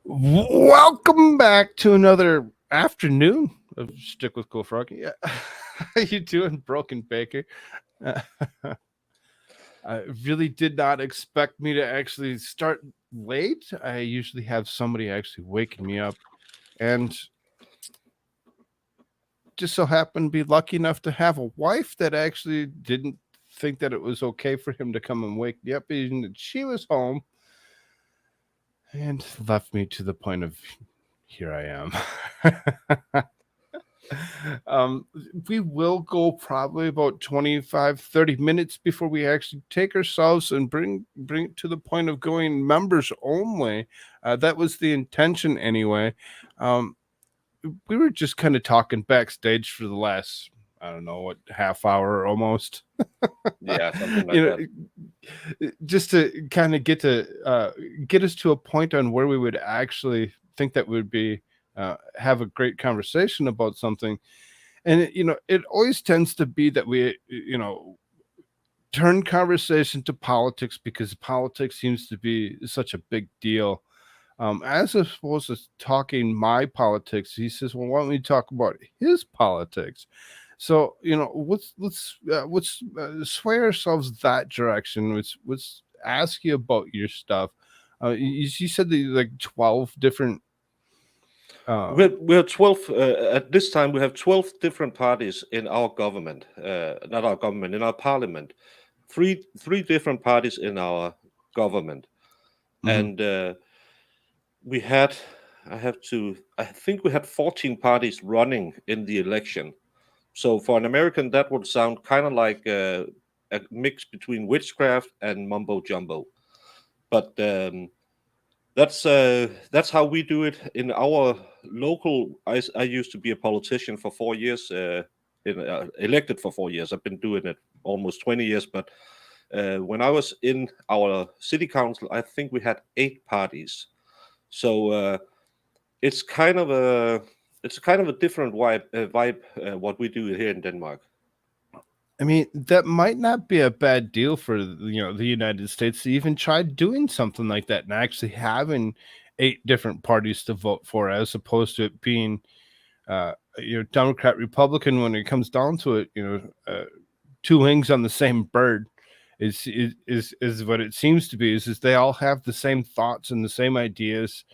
Welcome back to another afternoon of Shtick with Koolfrogg. Yeah, how you doing, Broken Baker? Uh, I really did not expect me to actually start late. I usually have somebody actually waking me up, and just so happened to be lucky enough to have a wife that actually didn't think that it was okay for him to come and wake me up, even that she was home, and left me to the point of here I am. um, we will go probably about 25, 30 minutes before we actually take ourselves and bring it to the point of going members only. That was the intention anyway. um, we were just kind of talking backstage for the last, I don't know what, half hour almost. Yeah, something like you that. just to kind of get us to a point on where we would actually think that would be have a great conversation about something. And it always tends to be that we turn conversation to politics because politics seems to be such a big deal. As opposed to talking my politics, he says, well, why don't we talk about his politics? So let's sway ourselves that direction. Let's ask you about your stuff. You said that like 12 different uh We have 12 at this time. We have 12 different parties in our government, not our government, in our parliament. Three different parties in our government, mhm, and we had. I think we had 14 parties running in the election. So for an American, that would sound kind of like a mix between witchcraft and mumbo jumbo. But that's how we do it in our local. I used to be a politician for 4 years, elected for 4 years. I've been doing it almost 20 years. But when I was in our city council, I think we had 8 parties. So it's kind of a different vibe what we do here in Denmark. I mean, that might not be a bad deal for the United States to even try doing something like that and actually having 8 different parties to vote for, as opposed to it being Democrat, Republican. When it comes down to it, two wings on the same bird is what it seems to be. Is they all have the same thoughts and the same ideas,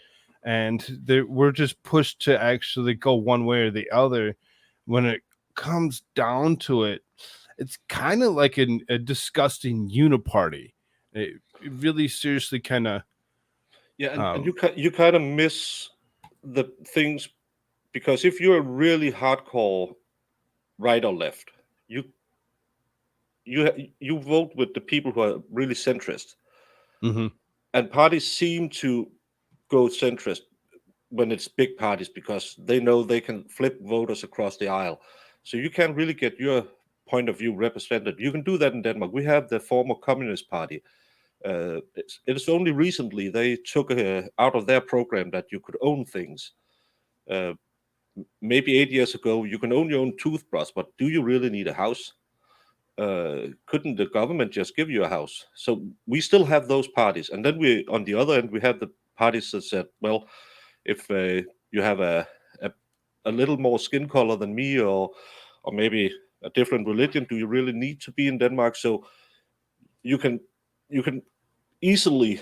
and we're just pushed to actually go one way or the other. When it comes down to it, it's kind of like a disgusting uniparty. It really seriously kind of Yeah, and um, you kind of miss the things, because if you're really hardcore right or left, you you vote with the people who are really centrist, mhm. and parties seem to go centrist when it's big parties because they know they can flip voters across the aisle. So you can't really get your point of view represented. You can do that in Denmark. We have the former Communist Party. It's only recently they took out of their program that you could own things. Uh, Maybe 8 years ago, you can only own toothbrush, but do you really need a house? Couldn't the government just give you a house? So we still have those parties, and then we, on the other end, we have the parties that said, well, if you have a a little more skin color than me, or maybe a different religion, do you really need to be in Denmark? So you can you can easily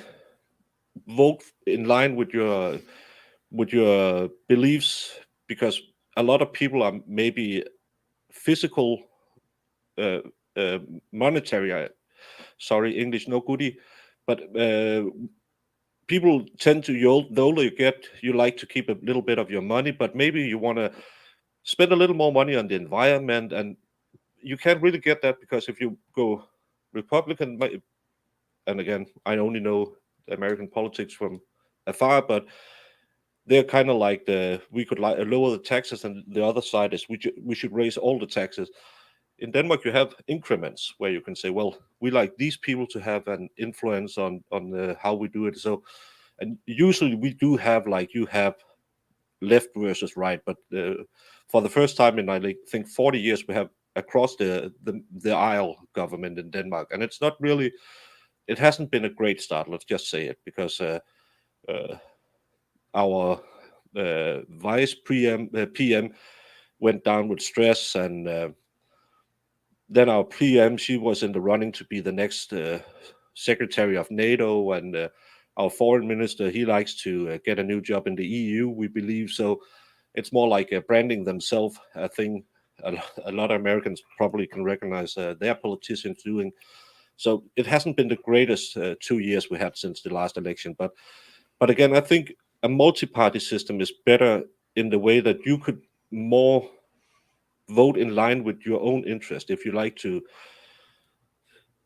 vote in line with your beliefs, because a lot of people are maybe physical, uh, uh, monetary. Sorry, English no goodie, but people tend to, the older you get, you like to keep a little bit of your money, but maybe you want to spend a little more money on the environment, and you can't really get that because if you go Republican, and again, I only know American politics from afar, but they're kind of like we could lower the taxes, and the other side is we should raise all the taxes. In Denmark, you have increments where you can say, well, we like these people to have an influence on how we do it. So, and usually we do have, like you have, left versus right, but for the first time in, I think, 40 years, we have across the aisle government in Denmark, and it's not really, it hasn't been a great start. Let's just say it, because uh, our vice PM went down with stress, and then our PM, she was in the running to be the next secretary of NATO, and our foreign minister, he likes to get a new job in the EU, we believe. So it's more like branding themselves, a thing a lot of Americans probably can recognize their politicians doing. So it hasn't been the greatest 2 years we had since the last election. But again, I think a multi-party system is better in the way that you could more vote in line with your own interest. If you like to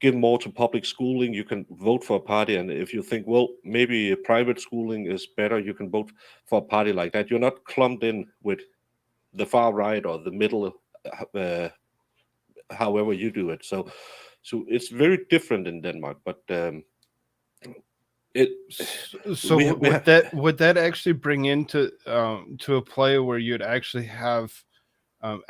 give more to public schooling, you can vote for a party. And if you think, well, maybe private schooling is better, you can vote for a party like that. You're not clumped in with the far right or the middle, uh, however you do it. So it's very different in Denmark. But it So we have. would that actually bring into to a play where you'd actually have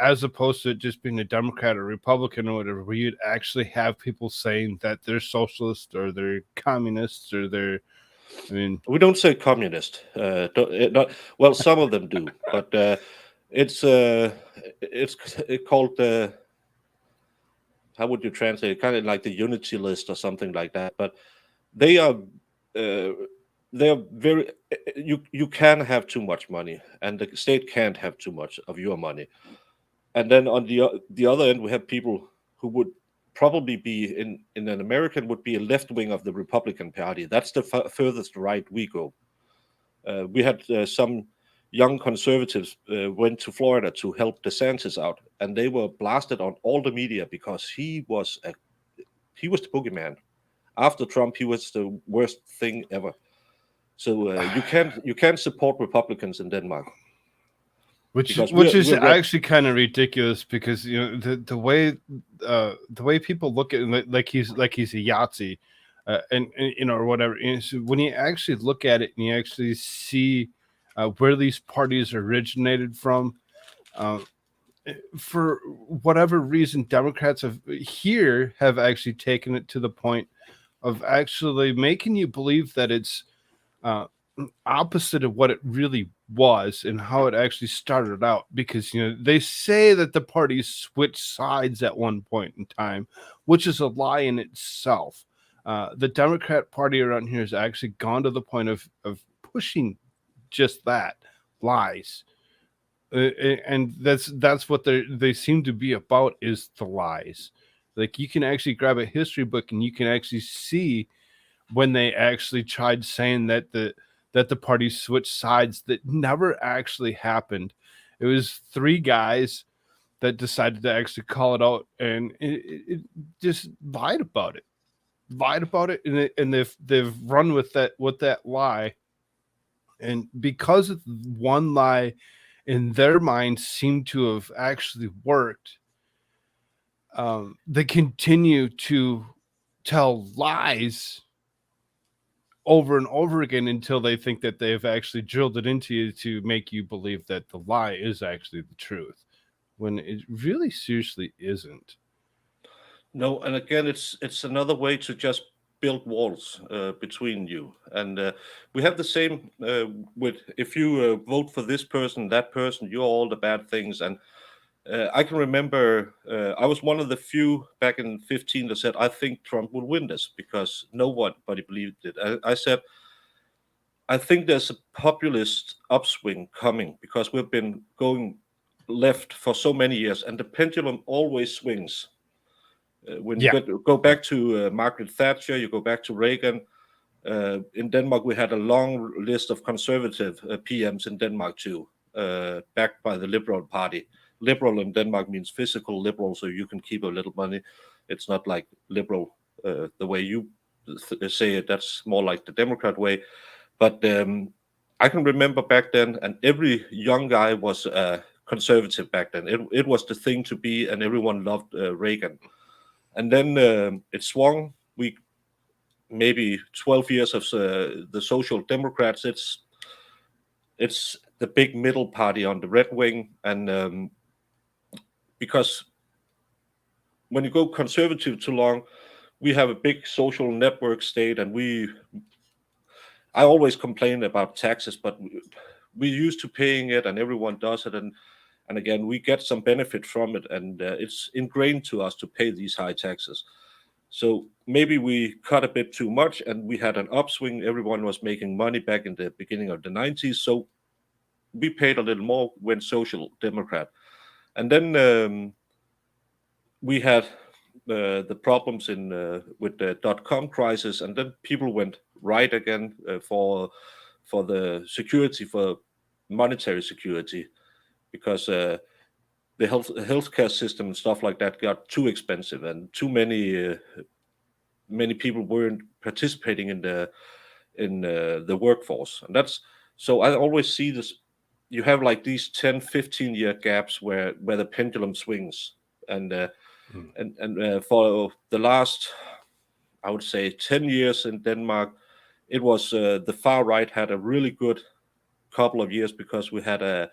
as opposed to it just being a Democrat or Republican or whatever, where you'd actually have people saying that they're socialist or they're communists or they're, I mean, We don't say communist. Not, well, some of them do, but it's it's called how would you translate it? Kind of like the unity list or something like that. But they are uh, they are very. You can have too much money, and the state can't have too much of your money. And then on the other end, we have people who would probably be in an American would be a left wing of the Republican Party. That's the furthest right we go. We had some young conservatives went to Florida to help DeSantis out, and they were blasted on all the media because he was the boogeyman. After Trump, he was the worst thing ever. So you can't support Republicans in Denmark because which is we're red. actually kind of ridiculous because you know the way people look at it, like he's a Yahtzee, and you know or whatever. And so when you actually look at it and you actually see where these parties originated from, uh, for whatever reason, Democrats have actually taken it to the point of actually making you believe that it's uh, opposite of what it really was and how it actually started out. Because you know they say that the parties switched sides at one point in time, which is a lie in itself. The Democrat Party around here has actually gone to the point of pushing just that lies. And that's what they seem to be about is the lies. Like you can actually grab a history book and you can actually see when they actually tried saying that the party switched sides. That never actually happened. It was three guys that decided to actually call it out, and it just lied about it, and they've run with that lie. And because of one lie in their minds seemed to have actually worked, they continue to tell lies over and over again until they think that they've actually drilled it into you to make you believe that the lie is actually the truth, when it really seriously isn't. No, and again, it's another way to just build walls between you. And we have the same with if you vote for this person, that person, you're all the bad things. And I can remember I was one of the few back in 15 that said I think Trump will win this because nobody believed it. I said I think there's a populist upswing coming because we've been going left for so many years, and the pendulum always swings when you Yeah. go back to Margaret Thatcher, you go back to Reagan. In Denmark, we had a long list of conservative PMs in Denmark too, backed by the Liberal Party. Liberal in Denmark means physical liberal, so you can keep a little money. It's not like liberal the way you say it. That's more like the Democrat way. But I can remember back then, and every young guy was conservative back then. It was the thing to be, and everyone loved Reagan. And then it swung. We maybe 12 years of the Social Democrats. It's the big middle party on the red wing, and because when you go conservative too long, we have a big social network state, and I always complain about taxes, but we're used to paying it, and everyone does it, and again, we get some benefit from it, and it's ingrained to us to pay these high taxes. So maybe we cut a bit too much, and we had an upswing. Everyone was making money back in the beginning of the 90s, so we paid a little more when social democrat, and then we had the problems in with the .com crisis, and then people went right again for the security, for monetary security, because the healthcare system and stuff like that got too expensive, and too many people weren't participating in the workforce, and that's so I always see this. You have like these 10-15 year gaps where the pendulum swings, and Mm. for the last, I would say, 10 years in Denmark, it was the far right had a really good couple of years, because we had a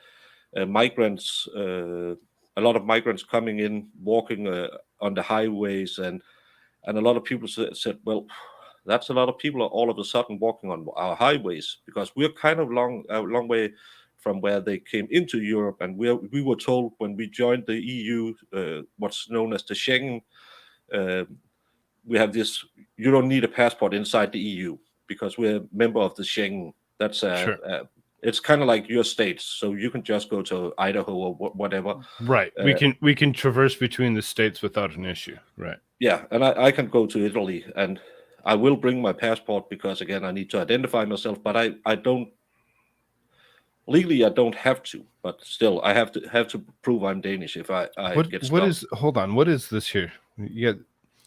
migrants, a lot of migrants coming in, walking on the highways, and a lot of people said, well, that's a lot of people are all of a sudden walking on our highways, because we're kind of a long way from where they came into Europe, and we were told when we joined the EU, what's known as the Schengen, uh, we have this: you don't need a passport inside the EU because we're a member of the Schengen. That's Sure. it's kind of like your states, so you can just go to Idaho or whatever. Right. We Uh, can traverse between the states without an issue. Right. yeah, and I can go to Italy, and I will bring my passport, because again, I need to identify myself, but I don't legally, I don't have to, but still I have to prove I'm Danish if I get What stopped. is hold on, what is this here? You got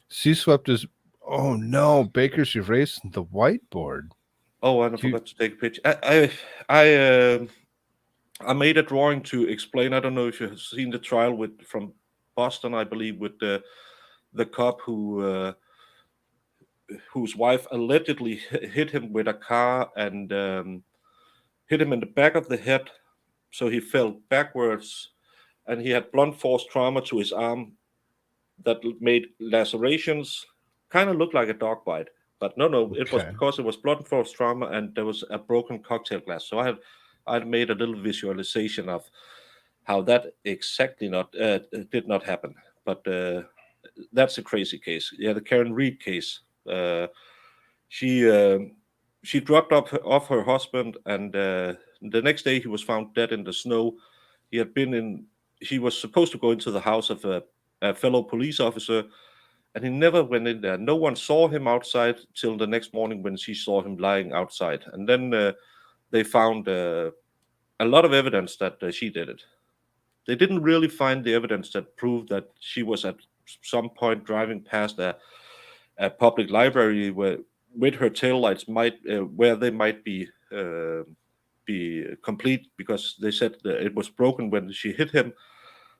sea swept is oh no, Baker's erased the whiteboard. Oh, and I You forgot to take a picture. I made a drawing to explain. I don't know if you've seen the trial with from Boston, I believe, with the cop whose wife allegedly hit him with a car, and hit him in the back of the head, so he fell backwards, and he had blunt force trauma to his arm that made lacerations, kind of look like a dog bite. But no, it was okay. because it was blunt force trauma, and there was a broken cocktail glass. So I had made a little visualization of how that exactly not did not happen. But that's a crazy case. Yeah, the Karen Reed case. She she dropped off her husband, and the next day he was found dead in the snow. He had been in. He was supposed to go into the house of a fellow police officer, and he never went in there. No one saw him outside till the next morning when she saw him lying outside, and then they found a lot of evidence that she did it. They didn't really find the evidence that proved that she was at some point driving past a public library where with her taillights might where they might be complete, because they said that it was broken when she hit him.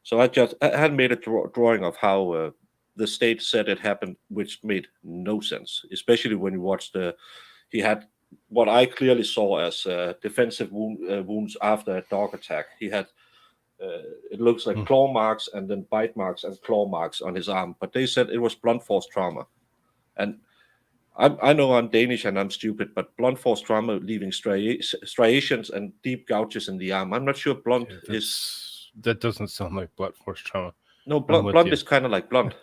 So I had made a drawing of how the state said it happened, which made no sense, especially when you watch the he had what I clearly saw as defensive wounds after a dog attack. He had it looks like Mm. claw marks, and then bite marks and claw marks on his arm, but they said it was blunt force trauma. And I know I'm Danish and I'm stupid, but blunt force trauma leaving striations and deep gouges in the arm. I'm not sure blunt Yeah, is that doesn't sound like blunt force trauma. no I'm blunt. with Blunt you. is kind of like blunt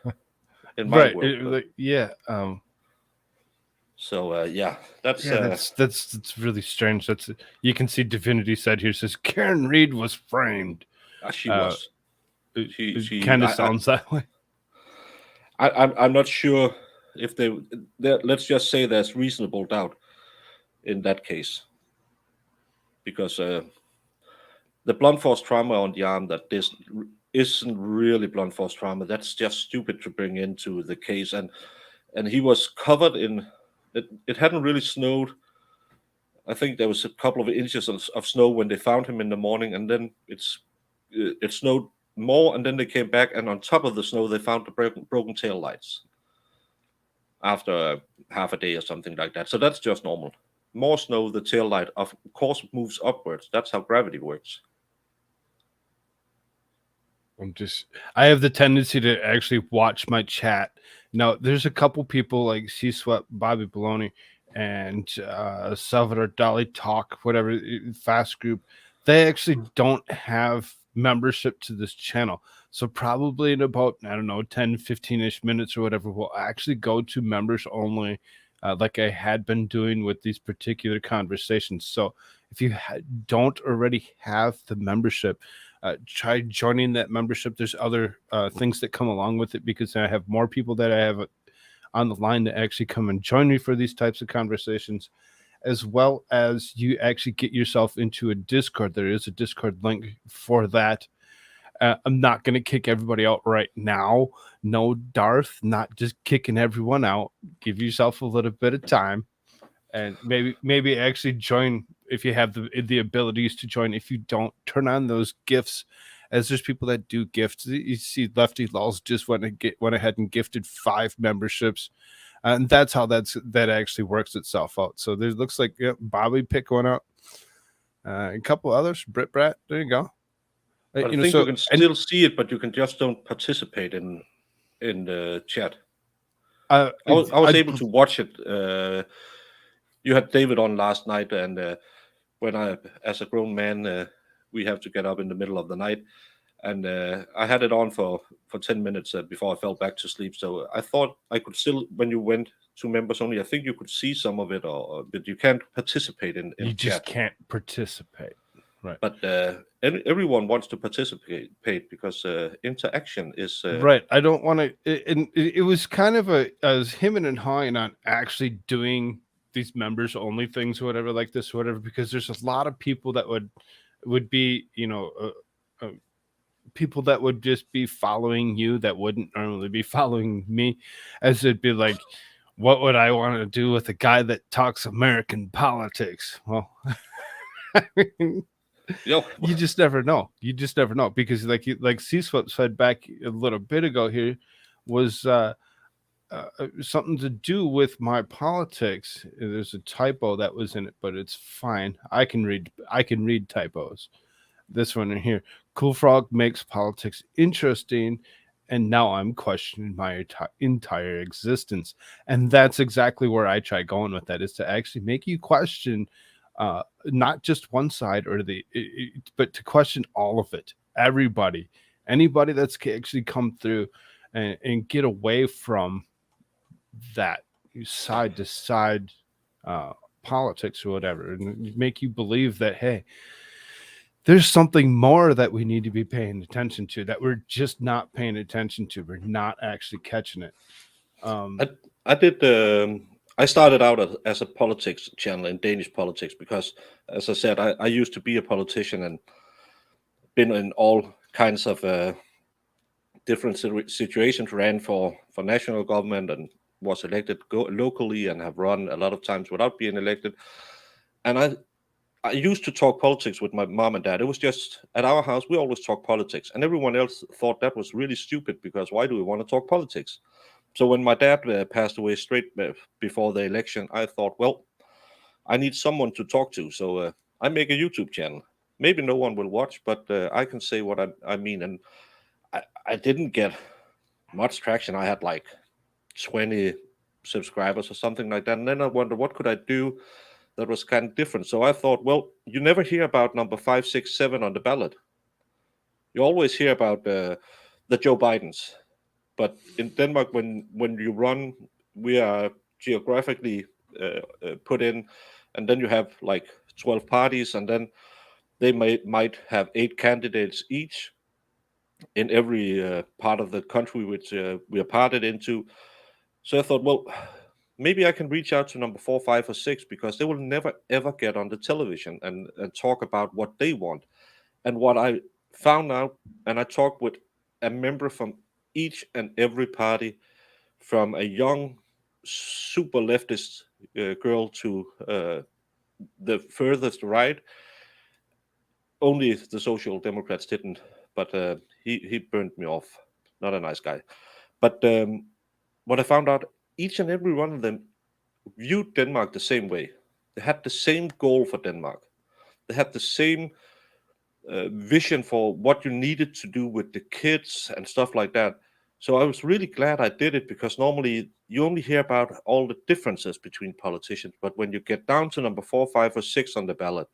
in my Right. world. Like, yeah. So yeah, that's Yeah, that's really strange. That's you can see Divinity side here says Karen Reed was framed. she Uh, was it, she it she kind of sounds that way. I'm not sure if let's just say there's reasonable doubt in that case, because the blunt force trauma on the arm, that this isn't really blunt force trauma. That's just stupid to bring into the case. And he was covered in it hadn't really snowed. I think there was a couple of inches of snow when they found him in the morning, and then it snowed more, and then they came back, and on top of the snow they found the broken tail lights after half a day or something like that. So that's just normal. More snow, the tail light of course moves upwards. That's how gravity works. I have the tendency to actually watch my chat. Now, there's a couple people like C Sweat, Bobby Baloney. and Salvador Dali Talk, whatever, Fast Group, they actually don't have membership to this channel. So probably in about, I don't know, 10, 15-ish minutes or whatever, we'll actually go to members only, like I had been doing with these particular conversations. So if you don't already have the membership, try joining that membership. There's other things that come along with it, because I have more people that I have on the line to actually come and join me for these types of conversations, as well as you actually get yourself into a Discord. There is a Discord link for that. I'm not going to kick everybody out right now. No, Darth, not just kicking everyone out. Give yourself a little bit of time, and maybe actually join if you have the abilities to join. If you don't, turn on those gifts, as there's people that do gifts. You see Lefty Laws just went ahead and gifted 5 memberships, and that's how that actually works itself out. So there looks like, yeah, Bobby pick one up, a couple others, Brat, there you go. But I You know, think you so, can and still see it, but you can just don't participate in the chat. uh, I was I able to watch it. You had David on last night, and when as a grown man, we have to get up in the middle of the night, and I had it on for 10 minutes before I fell back to sleep. So I thought I could still, when you went to members only, I think you could see some of it, but you can't participate in you just chat. can't participate, right? But everyone wants to participate because interaction is. Right. I don't want to. And it was kind of as him and hawing on actually doing these members only things or whatever like this or whatever, because there's a lot of people that would be, people that would just be following you that wouldn't normally be following me, as it'd be like, what would I want to do with a guy that talks American politics? Well, I mean, You know, you just never know. You just never know, because like C-Swap said back a little bit ago here, was something to do with my politics. There's a typo that was in it, but it's fine. I can read. I can read typos. This one in here. Koolfrogg makes politics interesting, and now I'm questioning my entire existence. And that's exactly where I try going with that, is to actually make you question, not just one side or but to question all of it, everybody, anybody that's actually come through, and get away from that side to side uh, politics or whatever, and make you believe that, hey, there's something more that we need to be paying attention to, that we're just not paying attention to. We're not actually catching it. I I did. I started out as a politics channel in Danish politics because, as I said, I used to be a politician and been in all kinds of different situations. Ran for national government and was elected locally, and have run a lot of times without being elected. And I used to talk politics with my mom and dad. It was just at our house, we always talk politics, and everyone else thought that was really stupid because why do we want to talk politics? So when my dad passed away straight before the election, I thought, well, I need someone to talk to. So I make a YouTube channel. Maybe no one will watch, but I can say what I mean. And I didn't get much traction. I had like 20 subscribers or something like that. And then I wondered, what could I do that was kind of different? So I thought, well, you never hear about number 5, 6, 7 on the ballot. You always hear about the Joe Bidens. But in Denmark, when you run, we are geographically put in, and then you have like 12 parties, and then they might have 8 candidates each in every part of the country which we are parted into. So I thought, well, maybe I can reach out to number 4, 5, or 6, because they will never ever get on the television and talk about what they want. And what I found out, and I talked with a member from each and every party, from a young, super leftist girl to the furthest right. Only the Social Democrats didn't, but he burned me off. Not a nice guy. But what I found out, each and every one of them viewed Denmark the same way. They had the same goal for Denmark. They had the same vision for what you needed to do with the kids and stuff like that. So I was really glad I did it, because normally you only hear about all the differences between politicians, but when you get down to number 4, 5, or 6 on the ballot,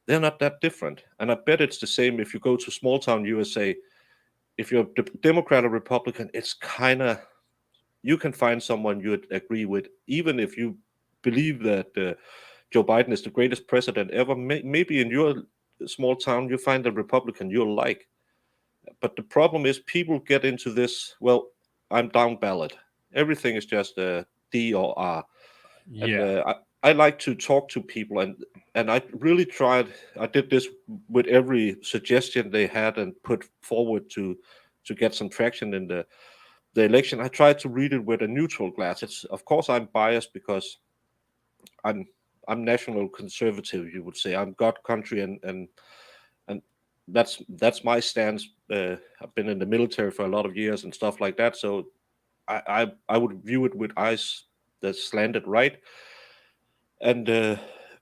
they're not that different. And I bet it's the same if you go to small town USA. If you're a Democrat or Republican, it's kind of, you can find someone you'd agree with, even if you believe that Joe Biden is the greatest president ever. Maybe in your small town you find a Republican you'll like. But the problem is people get into this. Well, I'm down ballot. Everything is just a D or R, and Yeah. I like to talk to people, and I really tried. I did this with every suggestion they had and put forward to get some traction in the election. I tried to read it with a neutral glass. It's, of course, I'm biased because I'm I'm national conservative. You would say I'm God country, and that's my stance. I've been in the military for a lot of years and stuff like that, so I would view it with eyes that slanted right, and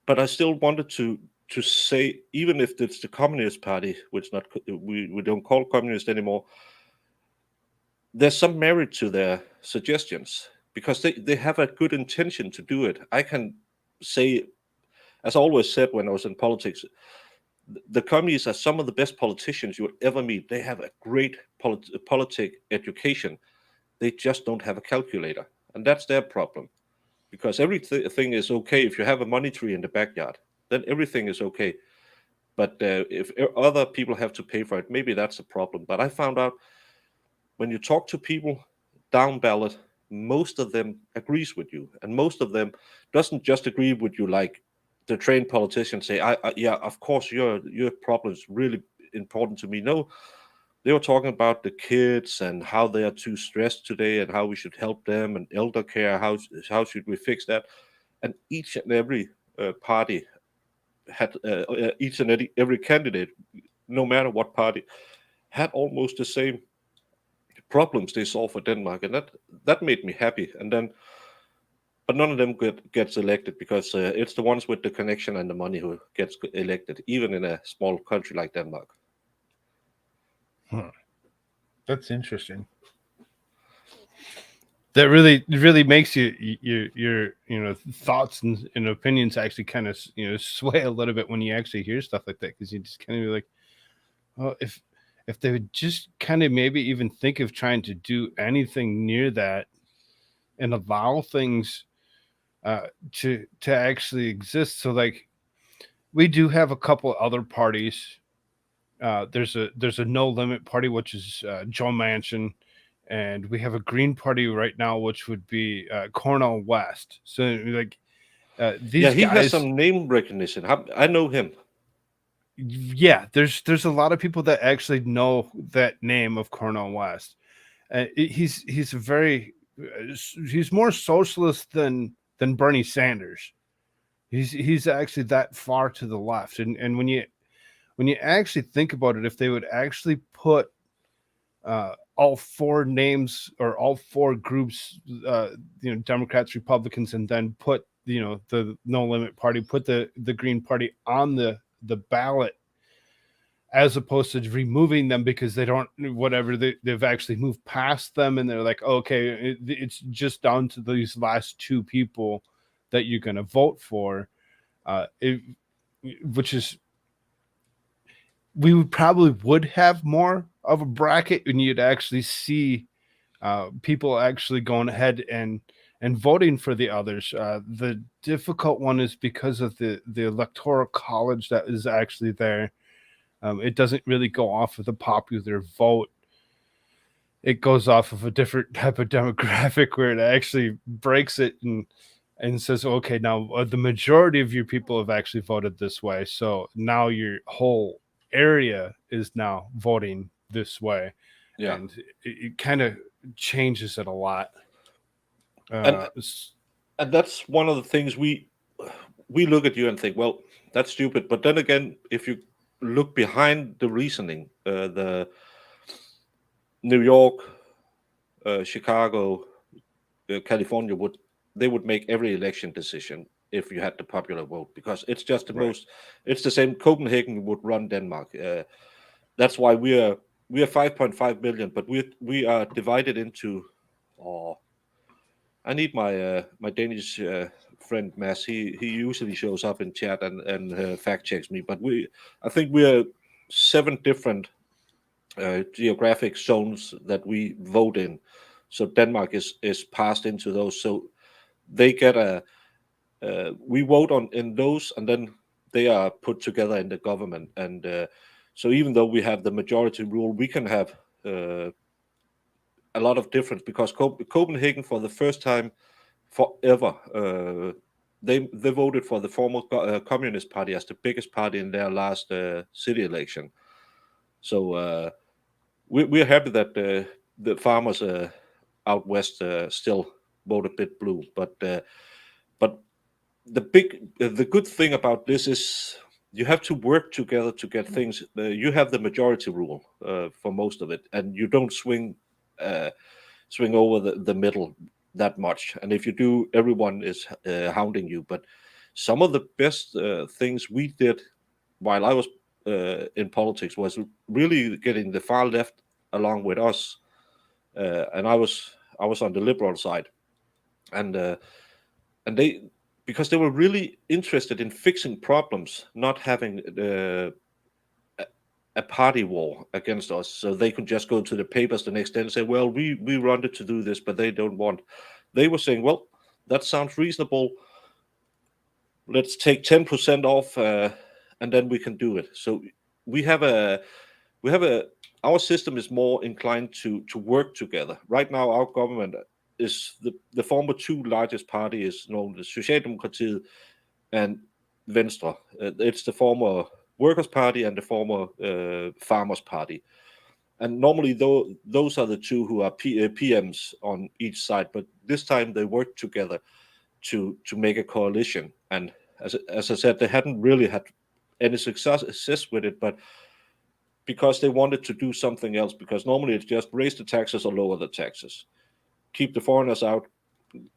but I still wanted to say, even if it's the Communist Party, which not we don't call communist anymore, there's some merit to their suggestions, because they have a good intention to do it. I can say, as I always said when I was in politics, the communists are some of the best politicians you would ever meet. They have a great politic education. They just don't have a calculator, and that's their problem. Because everything is okay if you have a money tree in the backyard, then everything is okay. But if other people have to pay for it, maybe that's a problem. But I found out when you talk to people down ballot, most of them agrees with you, and most of them doesn't just agree with you like the trained politicians say. Yeah, of course your problem is really important to me. No, they were talking about the kids and how they are too stressed today and how we should help them, and elder care. How should we fix that? And each and every party had each and every candidate, no matter what party, had almost the same problems they saw for Denmark, and that made me happy. And then, but none of them gets elected, because it's the ones with the connection and the money who gets elected, even in a small country like Denmark. Huh. That's interesting. That really makes your thoughts and opinions actually kind of sway a little bit when you actually hear stuff like that, because you just kind of be like, oh, if they would just kind of maybe even think of trying to do anything near that and allow things to actually exist. So like we do have a couple other parties. There's a no limit party, which is Joe Manchin, and we have a Green Party right now, which would be Cornel West. So like Yeah, these he has guys, some name recognition. I know him. yeah, there's a lot of people that actually know that name of Cornel West. He's a very he's more socialist than Bernie Sanders. He's actually that far to the left, and when you actually think about it, if they would actually put all four names or all four groups, Democrats, Republicans, and then put the No Limit Party, put the Green Party on the ballot, as opposed to removing them because they don't whatever they've actually moved past them, and they're like, okay, it's just down to these last two people that you're going to vote for, it, which is we would have more of a bracket, and you'd actually see people actually going ahead and voting for the others. The difficult one is because of the electoral college that is actually there. It doesn't really go off of the popular vote. It goes off of a different type of demographic where it actually breaks it and says, okay, now the majority of your people have actually voted this way, so now your whole area is now voting this way, Yeah, and it kind of changes it a lot. and Uh, and that's one of the things we look at you and think, well, that's stupid. But then again, if you look behind the reasoning, the New York, Chicago, California would make every election decision if you had the popular vote, because it's just the right. most. It's the same. Copenhagen would run Denmark. That's why we are. we are 5.5 million, but we are divided into. Oh, I need my Danish friend Mass. He usually shows up in chat and fact checks me. But I think we are 7 different geographic zones that we vote in. So Denmark is passed into those. So they get a we vote on in those, and then they are put together in the government. And so even though we have the majority rule, we can have uh, a lot of difference because Copenhagen for the first time forever. They voted for the former Communist Party as the biggest party in their last city election. So we're happy that the farmers out west still vote a bit blue. But the good thing about this is you have to work together to get things. You have the majority rule for most of it, and you don't uh, swing over the middle that much. And if you do, everyone is hounding you. But some of the best things we did while I was in politics was really getting the far left along with us, and I was on the liberal side, and and they because they were really interested in fixing problems, not having a party war against us, so they could just go to the papers the next day and say, "Well, we wanted to do this, but they don't want." They were saying, "Well, that sounds reasonable. Let's take 10% off, and then we can do it." So we have a we have a our system is more inclined to work together. Right now, our government is the former two largest party is known as Socialdemokratiet and Venstre. It's the former Workers' Party and the former Farmers' Party. And normally, though, those are the two who are PMs on each side. But this time, they worked together to make a coalition. And as I said, they hadn't really had any success with it, but because they wanted to do something else. Because normally it's just raise the taxes or lower the taxes, keep the foreigners out,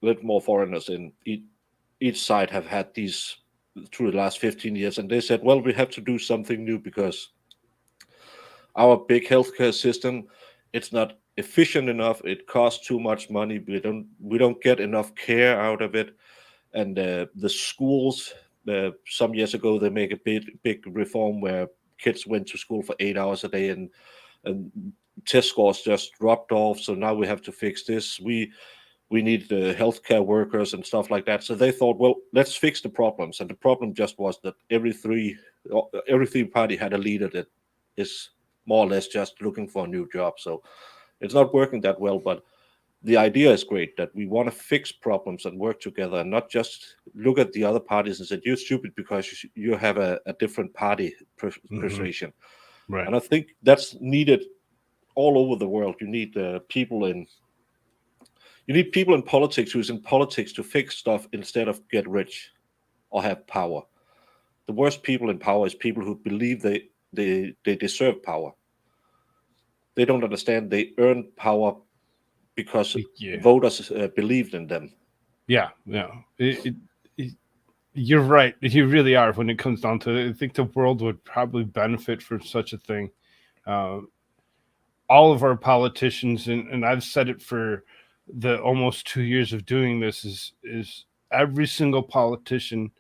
let more foreigners in. Each side have had these through the last 15 years, and they said, well, we have to do something new because our big healthcare system, it's not efficient enough. It costs too much money. We don't get enough care out of it. And the schools, some years ago, they make a big reform where kids went to school for 8 hours a day, and test scores just dropped off. So now we have to fix this. We need the healthcare workers and stuff like that. So they thought, well, let's fix the problems. And the problem just was that every three party had a leader that is more or less just looking for a new job. So it's not working that well. But the idea is great that we want to fix problems and work together and not just look at the other parties and say you're stupid because you have a different party Hmm. persuasion. Right. And I think that's needed all over the world. You need people in politics who's in politics to fix stuff instead of get rich or have power. The worst people in power is people who believe they deserve power. They don't understand they earn power because Yeah. voters believed in them. Yeah. Yeah. It, you're right. You really are. When it comes down to it, I think the world would probably benefit from such a thing. Uh, all of our politicians, and I've said it for the almost 2 years of doing this, is every single politician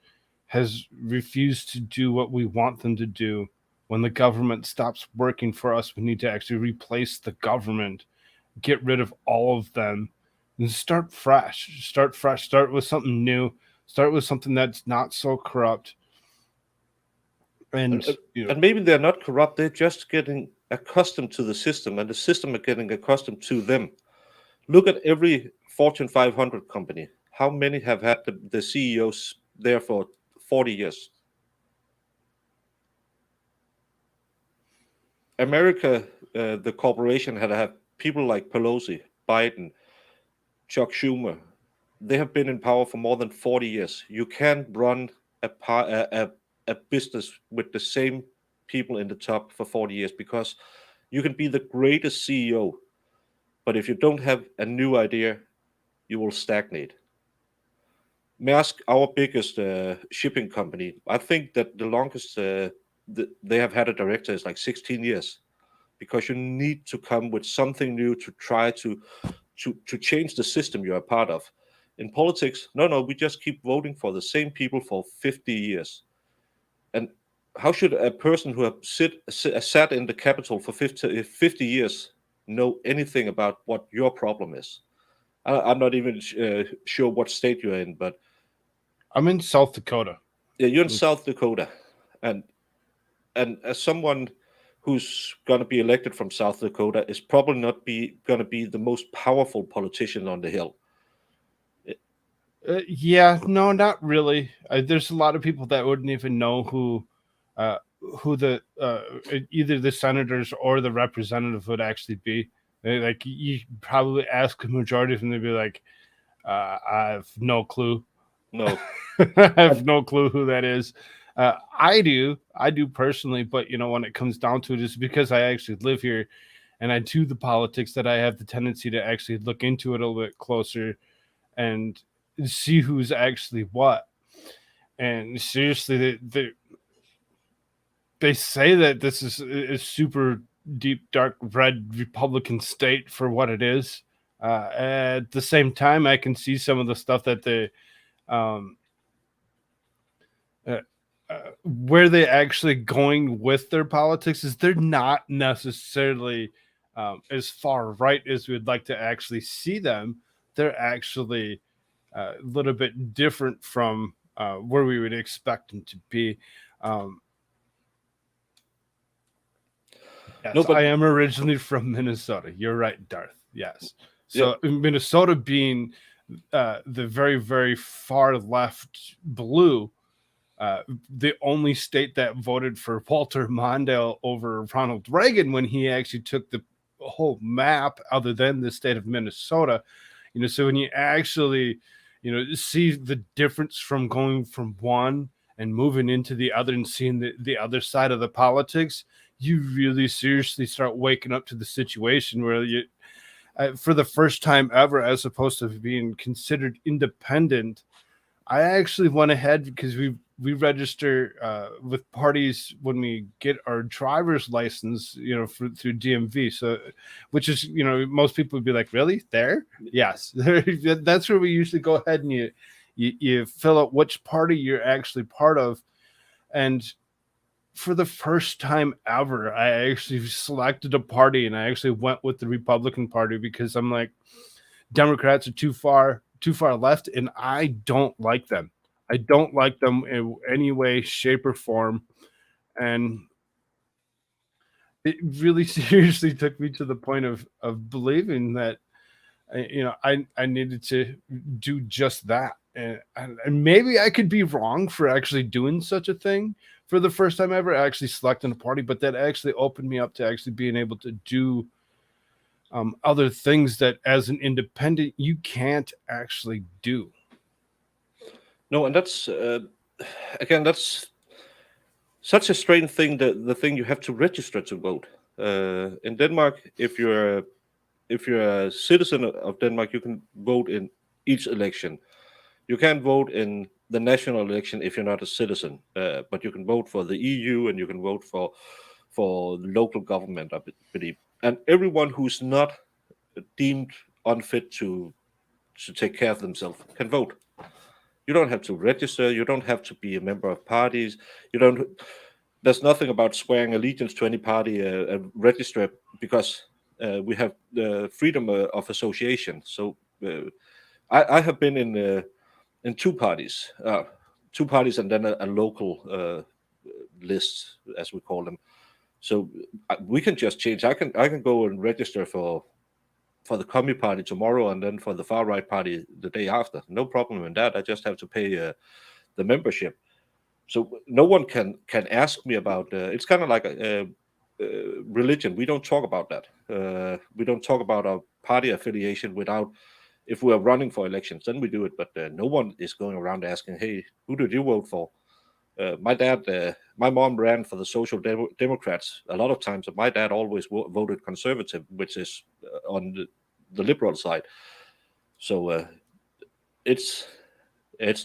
has refused to do what we want them to do. When the government stops working for us, we need to actually replace the government, get rid of all of them, and start fresh. Start fresh. Start with something new. Start with something that's not so corrupt. And, And and and maybe they're not corrupt, they're just getting accustomed to the system, and the system are getting accustomed to them. Look at every Fortune 500 company. How many have had the CEOs there for 40 years? America, the corporation had to have people like Pelosi, Biden, Chuck Schumer. They have been in power for more than 40 years. You can't run a business with the same people in the top for 40 years because you can be the greatest CEO, but if you don't have a new idea, you will stagnate. Maersk, our biggest shipping company, I think that the longest they have had a director is like 16 years. because you need to come with something new to try to change the system you're a part of. In politics, no, we just keep voting for the same people for 50 years. And how should a person who have sat in the capital for 50 years know anything about what your problem is? I'm not even sure what state you're in, but I'm in South Dakota. yeah, you're in South Dakota, and as someone who's going to be elected from South Dakota is probably not be going to be the most powerful politician on the hill. Yeah, no, not really. There's a lot of people that wouldn't even know uh, who the either the senators or the representative would actually be. Like you probably ask a majority of them, they'd be like, "I have no clue. No, I have no clue who that is." I do personally, but when it comes down to it, it's because I actually live here and I do the politics that I have the tendency to actually look into it a little bit closer and see who's actually what. And seriously, they say that this is a super deep, dark red Republican state for what it is. At the same time, I can see some of the stuff that um, uh, where they actually going with their politics is they're not necessarily as far right as we'd like to actually see them. They're actually a little bit different from where we would expect them to be. Um, no, yes, but I am originally from Minnesota. You're right, Darth. Yes. yeah, So Minnesota being the very, very far left blue, the only state that voted for Walter Mondale over Ronald Reagan when he actually took the whole map, other than the state of Minnesota. So when you actually, see the difference from going from one and moving into the other and seeing the other side of the politics, you really seriously start waking up to the situation where you, for the first time ever, as opposed to being considered independent, I actually went ahead because we register with parties when we get our driver's license, through DMV. So, which is, most people would be like, really? There? Yes, that's where we usually go ahead and you fill out which party you're actually part of, and for the first time ever, I actually selected a party and I actually went with the Republican Party because I'm like, Democrats are too far left, and I don't like them. I don't like them in any way, shape, or form. And it really seriously took me to the point of believing that I needed to do just that. And maybe I could be wrong for actually doing such a thing for the first time ever, actually selecting a party, but that actually opened me up to actually being able to do other things that as an independent you can't actually do. no, and that's again, that's such a strange thing. That the thing you have to register to vote in Denmark, if you're a citizen of Denmark, you can vote in each election. You can't vote in the national election if you're not a citizen, but you can vote for the EU and you can vote for the local government, I believe. And everyone who's not deemed unfit to take care of themselves can vote. You don't have to register. You don't have to be a member of parties. You don't. There's nothing about swearing allegiance to any party and register because we have the freedom of association. So I have been in two parties, and then a local list, as we call them. So we can just change. I can go and register for the Commie Party tomorrow, and then for the far right party the day after. No problem in that. I just have to pay the membership. So no one can ask me about. It's kind of like religion. We don't talk about that. We don't talk about our party affiliation without. If we are running for elections, then we do it. But no one is going around asking, "Hey, who did you vote for?" My mom ran for the Social Democrats a lot of times, and my dad always voted conservative, which is on the liberal side. So it's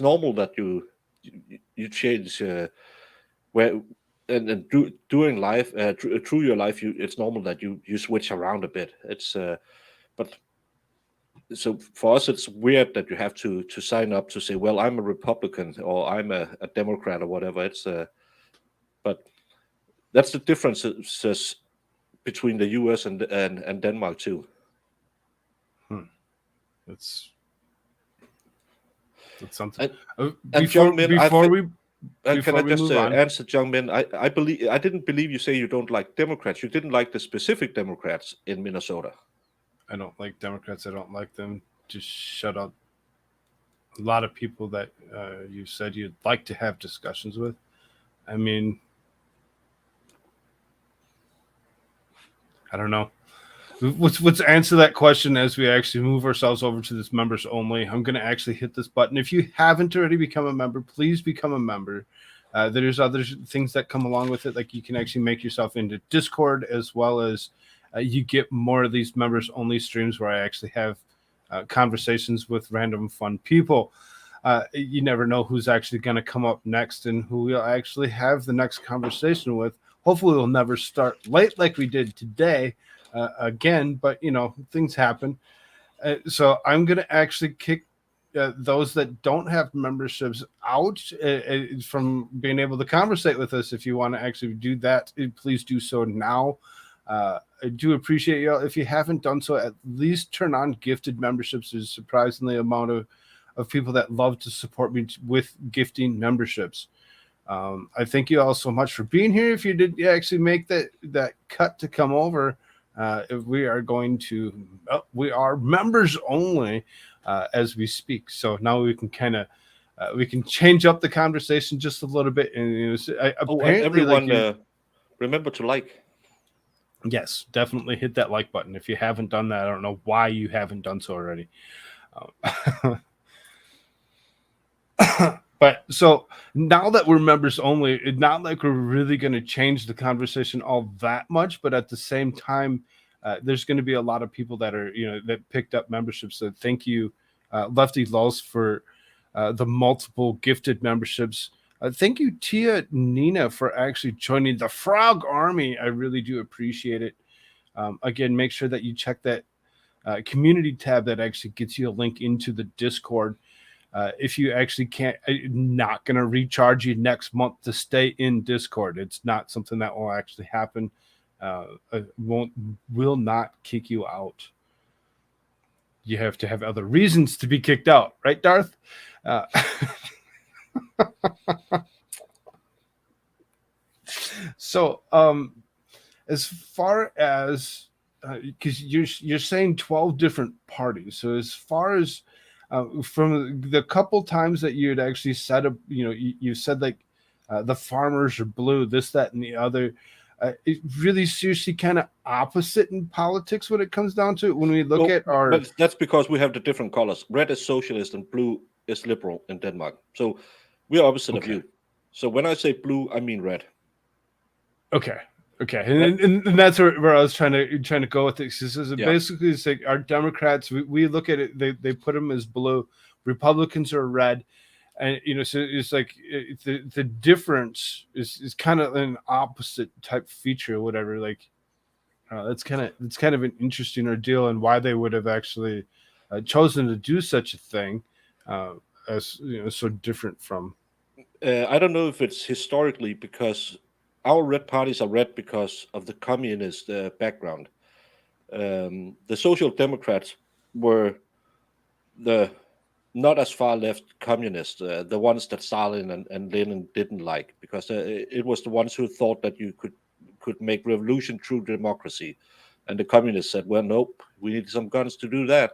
normal that you change where and during life, through your life, it's normal that you switch around a bit. It's but so for us, it's weird that you have to sign up to say, well, I'm a Republican or I'm a Democrat or whatever. It's but that's the differences between the U.S. and Denmark too. Hmm. That's that's something. And Uh, and before Jung Min, I before think. we And can before I we just move on, answer Jung Min? I believe I didn't believe you say you don't like Democrats. You didn't like the specific Democrats in Minnesota. I don't like Democrats. I don't like them. Just shut up. A lot of people that you said you'd like to have discussions with. I mean, I don't know. Let's answer that question as we actually move ourselves over to this members only. I'm going to actually hit this button. If you haven't already become a member, please become a member. There's other things that come along with it, like you can actually make yourself into Discord, as well as you get more of these members only streams where I actually have conversations with random fun people. You never know who's actually going to come up next and who we'll actually have the next conversation with. Hopefully, we'll never start late like we did today again, but things happen. So I'm going to actually kick those that don't have memberships out from being able to conversate with us. If you want to actually do that, please do so now. I do appreciate you. If you haven't done so, at least turn on gifted memberships. There's a surprisingly amount of people that love to support me with gifting memberships. I thank you all so much for being here. If you did actually make that cut to come over, if we are going to, we are members only as we speak. So now we can kind of we can change up the conversation just a little bit. And Oh, and apparently, like everyone, you, remember to like. yes, definitely hit that like button. If you haven't done that, I don't know why you haven't done so already. But so now that we're members only, it's not like we're really going to change the conversation all that much. But at the same time, there's going to be a lot of people that are, that picked up memberships. So thank you, Lefty Lulz, for the multiple gifted memberships. Thank you, Tia Nina, for actually joining the Frog Army. I really do appreciate it. Again, make sure that you check that community tab that actually gets you a link into the Discord. If you actually can't, not going to recharge you next month to stay in Discord. It's not something that will actually happen. Will not kick you out. You have to have other reasons to be kicked out, right, Darth? Uh, so, as far as because you're saying 12 different parties, so as far as from the couple times that you had actually said you said like the farmers are blue, this, that, and the other. It really seriously kind of opposite in politics when it comes down to it. When we look No, at our but that's because we have the different colors. Red is socialist and blue is liberal in Denmark. So we're opposite of okay, you. So when I say blue, I mean red. okay, okay, Uh, and that's where I was trying to go with this. This is yeah. basically it's like our Democrats. We look at it. They put them as blue. Republicans are red, and so it's like the difference is kind of an opposite type feature or whatever. Like that's kind of an interesting ordeal, and why they would have actually chosen to do such a thing, uh, as so different from. I don't know if it's historically because our red parties are red because of the communist background. The Social Democrats were the not as far left communists, the ones that Stalin and Lenin didn't like, because it was the ones who thought that you could make revolution through democracy, and the communists said, "Well, nope, we need some guns to do that."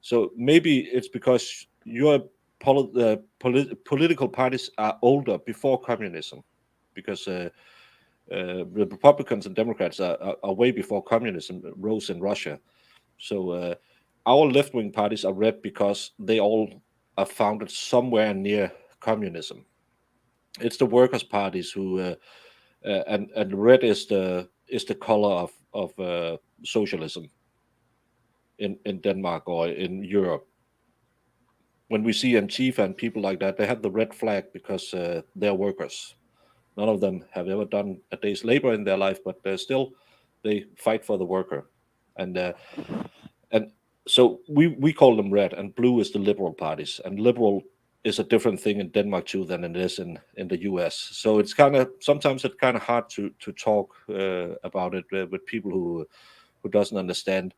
So maybe it's because your political parties are older before communism, because the Republicans and Democrats are way before communism rose in Russia. So our left wing parties are red because they all are founded somewhere near communism. It's the workers' parties who and red is the color of socialism in Denmark or in Europe. When we see Antifa and people like that, they have the red flag because they're workers. None of them have ever done a day's labor in their life, but still they fight for the worker. And uh, and so we call them red, and blue is the liberal parties, and liberal is a different thing in Denmark too than it is in the US. So it's kind of sometimes it's kind of hard to talk about it with people who doesn't understand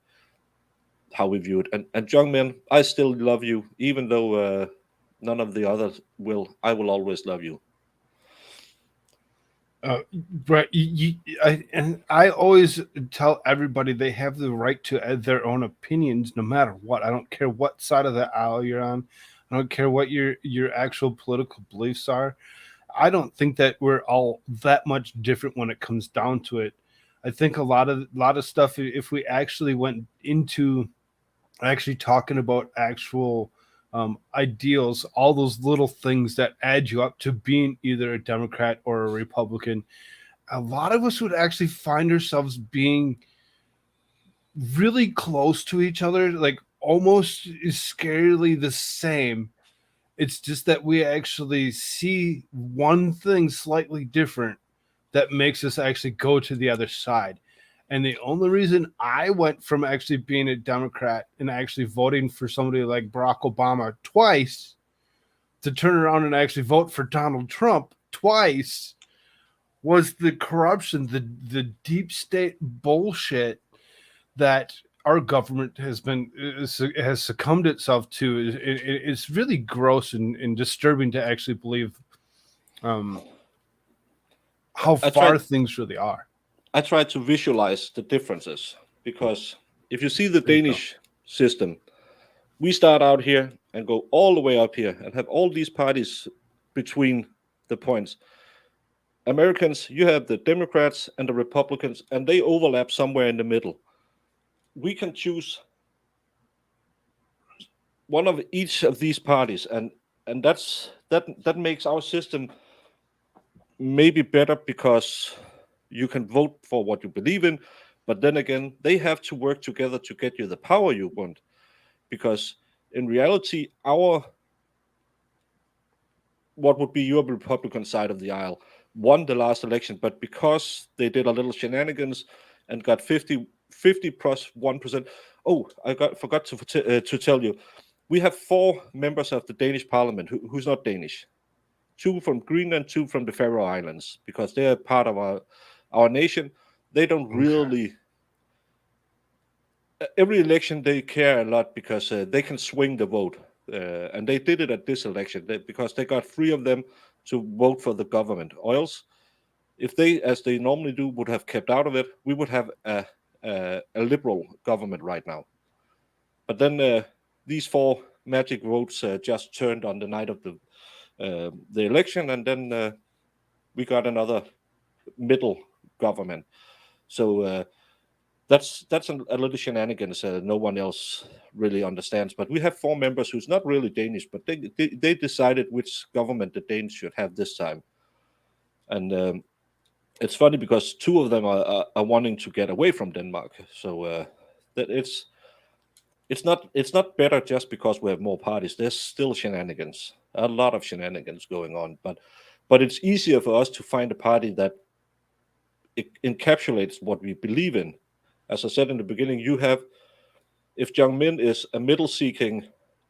how we view it. And young men, I still love you, even though none of the others will. I will always love you. Uh, right. And I always tell everybody they have the right to add their own opinions, no matter what. I don't care what side of the aisle you're on. I don't care what your actual political beliefs are. I don't think that we're all that much different when it comes down to it. I think a lot of stuff, if we actually went into actually talking about actual ideals, all those little things that add you up to being either a Democrat or a Republican, a lot of us would actually find ourselves being really close to each other, like almost scarily the same. It's just that we actually see one thing slightly different that makes us actually go to the other side. And the only reason I went from actually being a Democrat and actually voting for somebody like Barack Obama twice to turn around and actually vote for Donald Trump twice was the corruption, the deep state bullshit that our government has succumbed itself to. It's really gross and disturbing to actually believe um, how I try far things really are. I try to visualize the differences, because if you see the There you go. Danish system, we start out here and go all the way up here and have all these parties between the points. Americans, you have the Democrats and the Republicans, and they overlap somewhere in the middle. We can choose one of each of these parties, and that makes our system maybe better, because you can vote for what you believe in, but then again, they have to work together to get you the power you want. Because in reality, our what would be your Republican side of the aisle won the last election, but because they did a little shenanigans and got 50 plus 1%. Oh, I forgot to tell you, we have four members of the Danish parliament who's not Danish. Two from Greenland, two from the Faroe Islands, because they are part of our nation. They don't Okay. really. Every election they care a lot, because they can swing the vote, and they did it at this election because they got three of them to vote for the government. Or else, if they, as they normally do, would have kept out of it, we would have a liberal government right now. But then these four magic votes just turned on the night of the election, and then we got another middle government. So that's a little shenanigans no one else really understands. But we have four members who's not really Danish, but they decided which government the Danes should have this time. And it's funny because two of them are wanting to get away from Denmark. So that it's not better just because we have more parties. There's still shenanigans, a lot of shenanigans going on. But it's easier for us to find a party that encapsulates what we believe in. As I said in the beginning, you have, if Jung Min is a middle seeking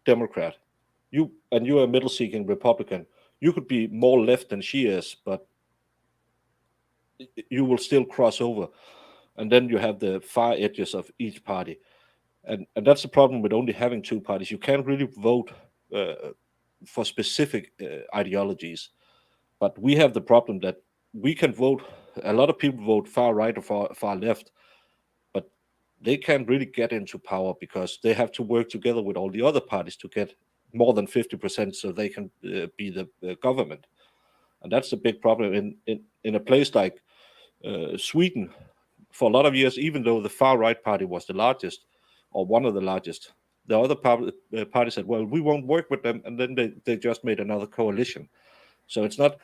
Democrat, you're a middle seeking Republican, you could be more left than she is, but you will still cross over. And then you have the far edges of each party. And that's the problem with only having two parties. You can't really vote for specific ideologies. But we have the problem that we can vote. A lot of people vote far right or far left, but they can't really get into power because they have to work together with all the other parties to get more than 50% so they can be the government. And that's a big problem in a place like Sweden. For a lot of years, even though the far right party was the largest or one of the largest, the other party said, well, we won't work with them. And then they just made another coalition. So it's not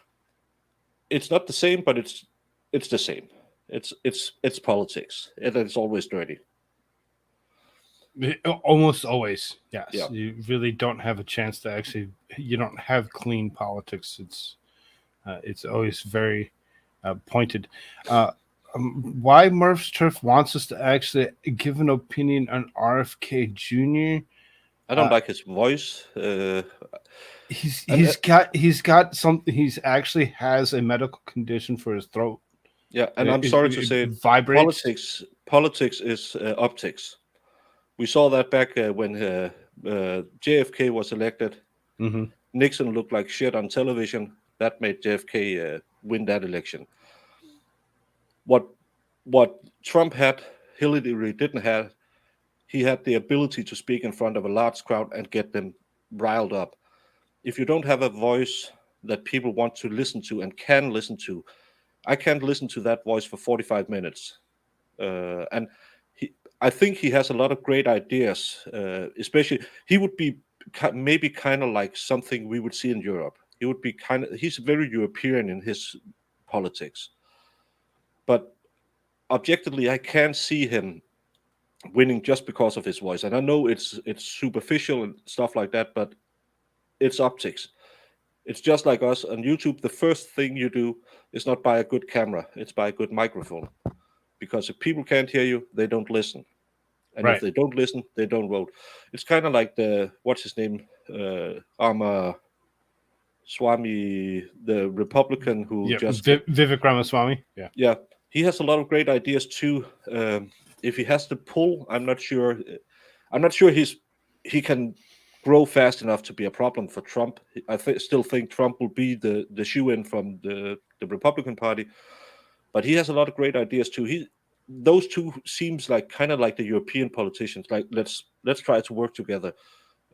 the same, but it's the same. It's politics, and it's always dirty. Almost always, yes. Yeah. You really don't have a chance to actually. You don't have clean politics. It's It's always very pointed. Uh, why Murph's Turf wants us to actually give an opinion on RFK Jr. I don't Uh, like his voice. And he's got something. He's actually has a medical condition for his throat. yeah, and It, I'm it, sorry to it say it, vibrates. politics is optics. We saw that back when JFK was elected. Hmm. Nixon looked like shit on television. That made JFK win that election. What what Trump had, Hillary didn't have. He had the ability to speak in front of a large crowd and get them riled up. If you don't have a voice that people want to listen to and can listen to, I can't listen to that voice for 45 minutes. And he, I think he has a lot of great ideas. Especially, he would be maybe kind of like something we would see in Europe. He would be he's very European in his politics. But objectively, I can't see him winning just because of his voice. And I know it's superficial and stuff like that, but it's optics. It's just like us on YouTube. The first thing you do is not buy a good camera; it's buy a good microphone. Because if people can't hear you, they don't listen, and if Right. they don't listen, they don't vote. It's kind of like the what's his name, Swami, the Republican who Yeah. just got, Vivek Ramaswamy. Yeah. yeah, he has a lot of great ideas too. If he has to pull, I'm not sure. I'm not sure he can grow fast enough to be a problem for Trump. Still think Trump will be the shoe in from the Republican Party, but he has a lot of great ideas too. Those two seems like kind of like the European politicians. Like let's try to work together.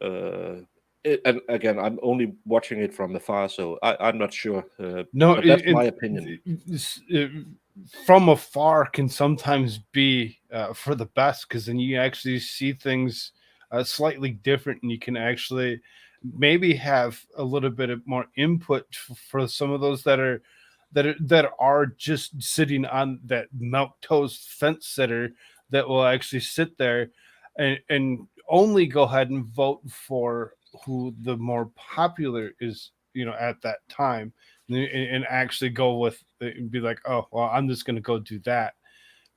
And again, I'm only watching it from afar, so I'm not sure. No, But that's my opinion. from afar can sometimes be for the best because then you actually see things slightly different and you can actually maybe have a little bit of more input for some of those that are just sitting on that milk toast fence sitter that will actually sit there and only go ahead and vote for who the more popular is, at that time, and actually go with and be like, oh well, I'm just going to go do that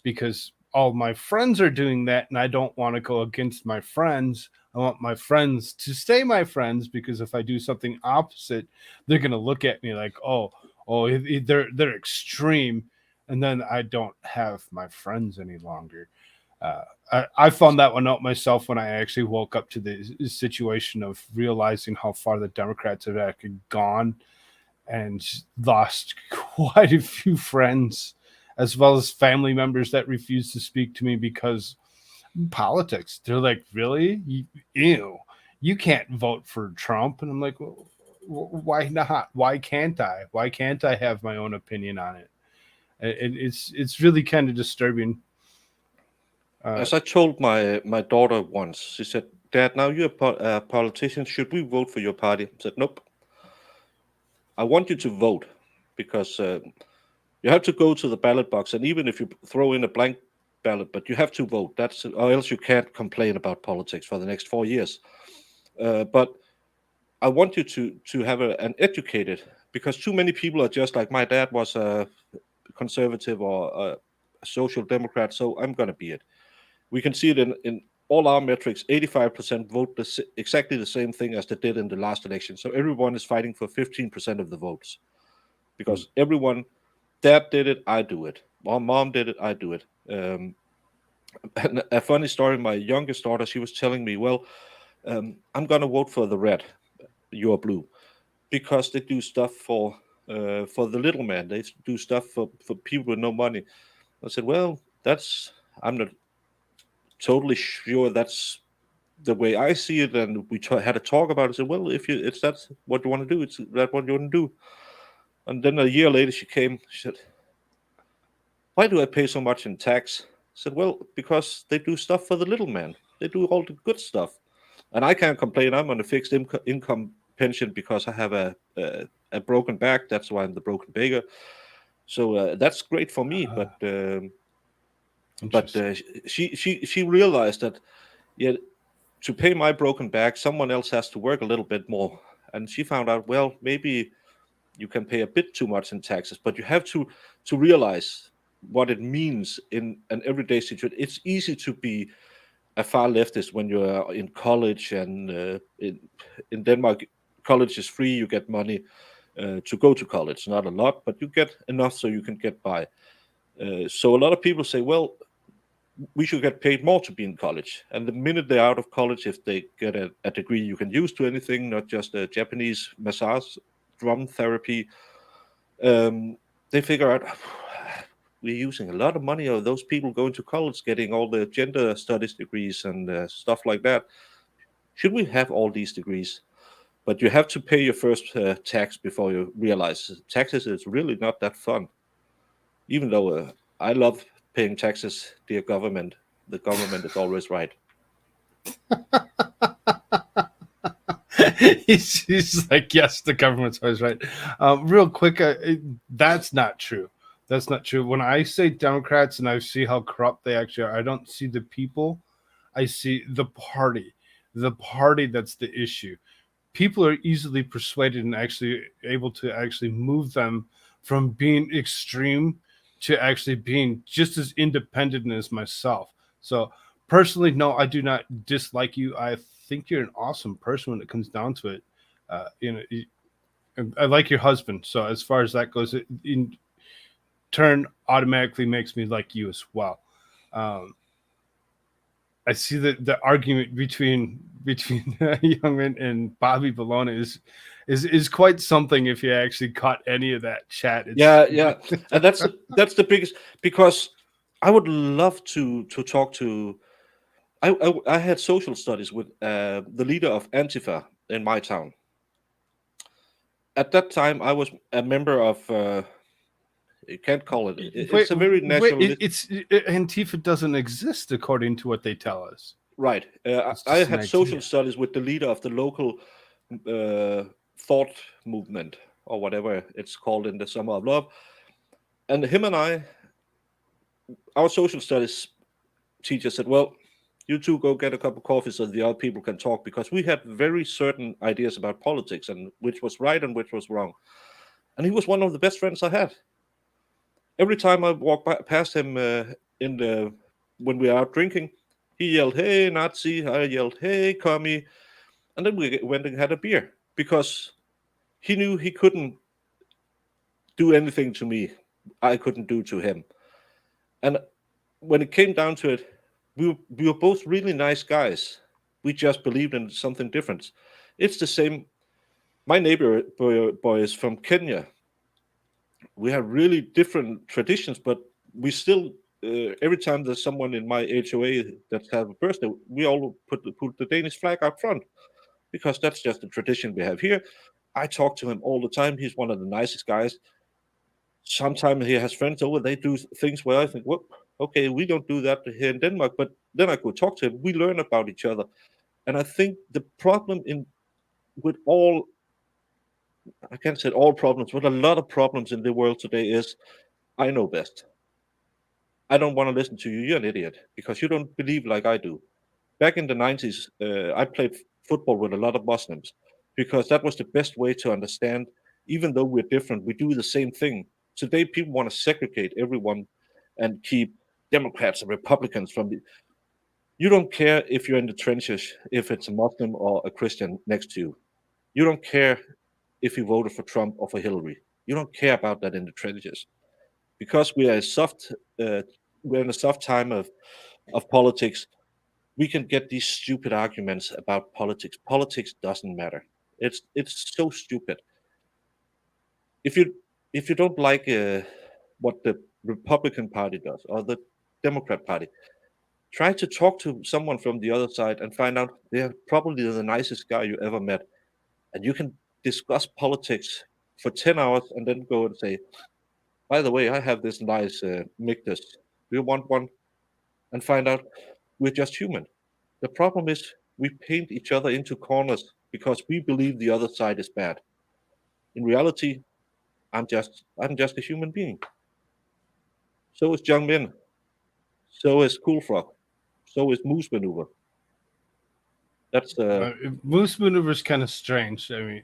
because all my friends are doing that and I don't want to go against my friends. I want my friends to stay my friends because if I do something opposite, they're going to look at me like, oh, they're extreme, and then I don't have my friends any longer. I found that one out myself when I actually woke up to the situation of realizing how far the Democrats have actually gone and lost quite a few friends, as well as family members that refuse to speak to me because politics. They're like, really? Ew, you can't vote for Trump. And I'm like, well, why not? Why can't I? Why can't I have my own opinion on it? It's really kind of disturbing. Uh, As I told my daughter once, she said, "Dad, now you're a politician. Should we vote for your party?" I said, "Nope. I want you to vote because you have to go to the ballot box, and even if you throw in a blank ballot, but you have to vote. That's or else you can't complain about politics for the next 4 years. But I want you to have an educated because too many people are just like my dad was a conservative or a social democrat, so I'm gonna be it. We can see it in all our metrics. 85% vote exactly the same thing as they did in the last election. So everyone is fighting for 15% of the votes because everyone, dad did it, I do it. Mom did it, I do it. And a funny story, my youngest daughter, she was telling me, well, I'm going to vote for the red, you're blue, because they do stuff for the little man. They do stuff for people with no money. I said, well, I'm not totally sure that's the way I see it. And we had a talk about it. I said, well, if it's that's what you want to do, it's that what you want to do. And then a year later, she came. She said, "Why do I pay so much in tax?" I said, "Well, because they do stuff for the little man. They do all the good stuff, and I can't complain. I'm on a fixed income pension because I have a broken back. That's why I'm the broken beggar. So that's great for me. But Interesting. she realized that yeah, to pay my broken back, someone else has to work a little bit more. And she found out, well, maybe you can pay a bit too much in taxes, but you have to realize what it means in an everyday situation. It's easy to be a far leftist when you're in college, and in Denmark, college is free. You get money to go to college, not a lot, but you get enough so you can get by. So a lot of people say, well, we should get paid more to be in college. And the minute they're out of college, if they get a degree you can use to anything, not just a Japanese massage, drum therapy, um, they figure out we're using a lot of money of those people going to college, getting all the gender studies degrees and stuff like that. Should we have all these degrees? But you have to pay your first tax before you realize taxes is really not that fun. Even though I love paying taxes, dear government, the government is always right. He's like, yes, the government's always right. Real quick, that's not true. That's not true. When I say Democrats and I see how corrupt they actually are, I don't see the people. I see the party. The party that's the issue. People are easily persuaded and actually able to actually move them from being extreme to actually being just as independent as myself. So personally, no, I do not dislike you. I think you're an awesome person when it comes down to it. I like your husband. So as far as that goes, it in turn automatically makes me like you as well. Um, I see that the argument between Youngman and Bobby Bologna is quite something. If you actually caught any of that chat, it's Yeah, yeah, and that's the biggest, because I would love to talk to. I had social studies with the leader of Antifa in my town. At that time, I was a member of. You can't call it. It's wait, a very wait. nationalist. Antifa doesn't exist according to what they tell us. Right. It's I just an had social idea. studies with the leader of the local uh, thought movement, or whatever it's called in the Summer of Love, and him and I, our social studies teacher said, "Well, you two go get a cup of coffee so the other people can talk," because we had very certain ideas about politics and which was right and which was wrong. And he was one of the best friends I had. Every time I walked past him in the when we were out drinking, he yelled, "Hey, Nazi!" I yelled, "Hey, commie!" And then we went and had a beer because he knew he couldn't do anything to me I couldn't do to him. And when it came down to it, we were both really nice guys. We just believed in something different. It's the same. My neighbor boy is from Kenya. We have really different traditions, but we still, every time there's someone in my HOA that have a birthday, we all put the Danish flag out front because that's just the tradition we have here. I talk to him all the time. He's one of the nicest guys. Sometimes he has friends over. They do things where I think, well, okay, we don't do that here in Denmark. But then I go talk to him. We learn about each other, and I think the problem in with all, I can't say all problems, but a lot of problems in the world today is I know best. I don't want to listen to you. You're an idiot because you don't believe like I do. Back in the 90s, I played football with a lot of Muslims because that was the best way to understand. Even though we're different, we do the same thing. Today, people want to segregate everyone and keep Democrats and Republicans from the. You don't care if you're in the trenches, if it's a Muslim or a Christian next to you. You don't care if you voted for Trump or for Hillary. You don't care about that in the trenches because we are a soft. We're in a soft time of politics. We can get these stupid arguments about politics. Politics doesn't matter. It's so stupid. If you don't like what the Republican Party does or the Democrat Party, try to talk to someone from the other side and find out they're probably the nicest guy you ever met, and you can discuss politics for 10 hours and then go and say, "By the way, I have this nice Mictus. Do you want one?" And find out we're just human. The problem is we paint each other into corners because we believe the other side is bad. In reality, I'm just a human being. So is Young Min. So is Coolfrog. So is Moose Maneuver. That's Moose Maneuver's kind of strange. I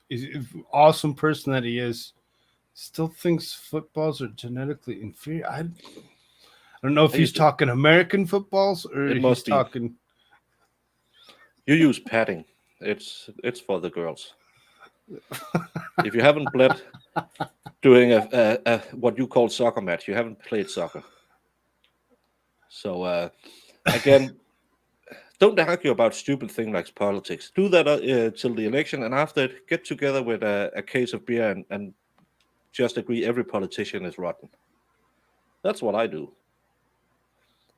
mean, awesome person that he is, still thinks footballs are genetically inferior. I don't know if he's it, talking American footballs or it he's must be. talking. You use padding. It's for the girls. If you haven't bled doing a what you call soccer match, you haven't played soccer. So again, don't argue about stupid things like politics. Do that till the election, and after it, get together with a case of beer and just agree every politician is rotten. That's what I do.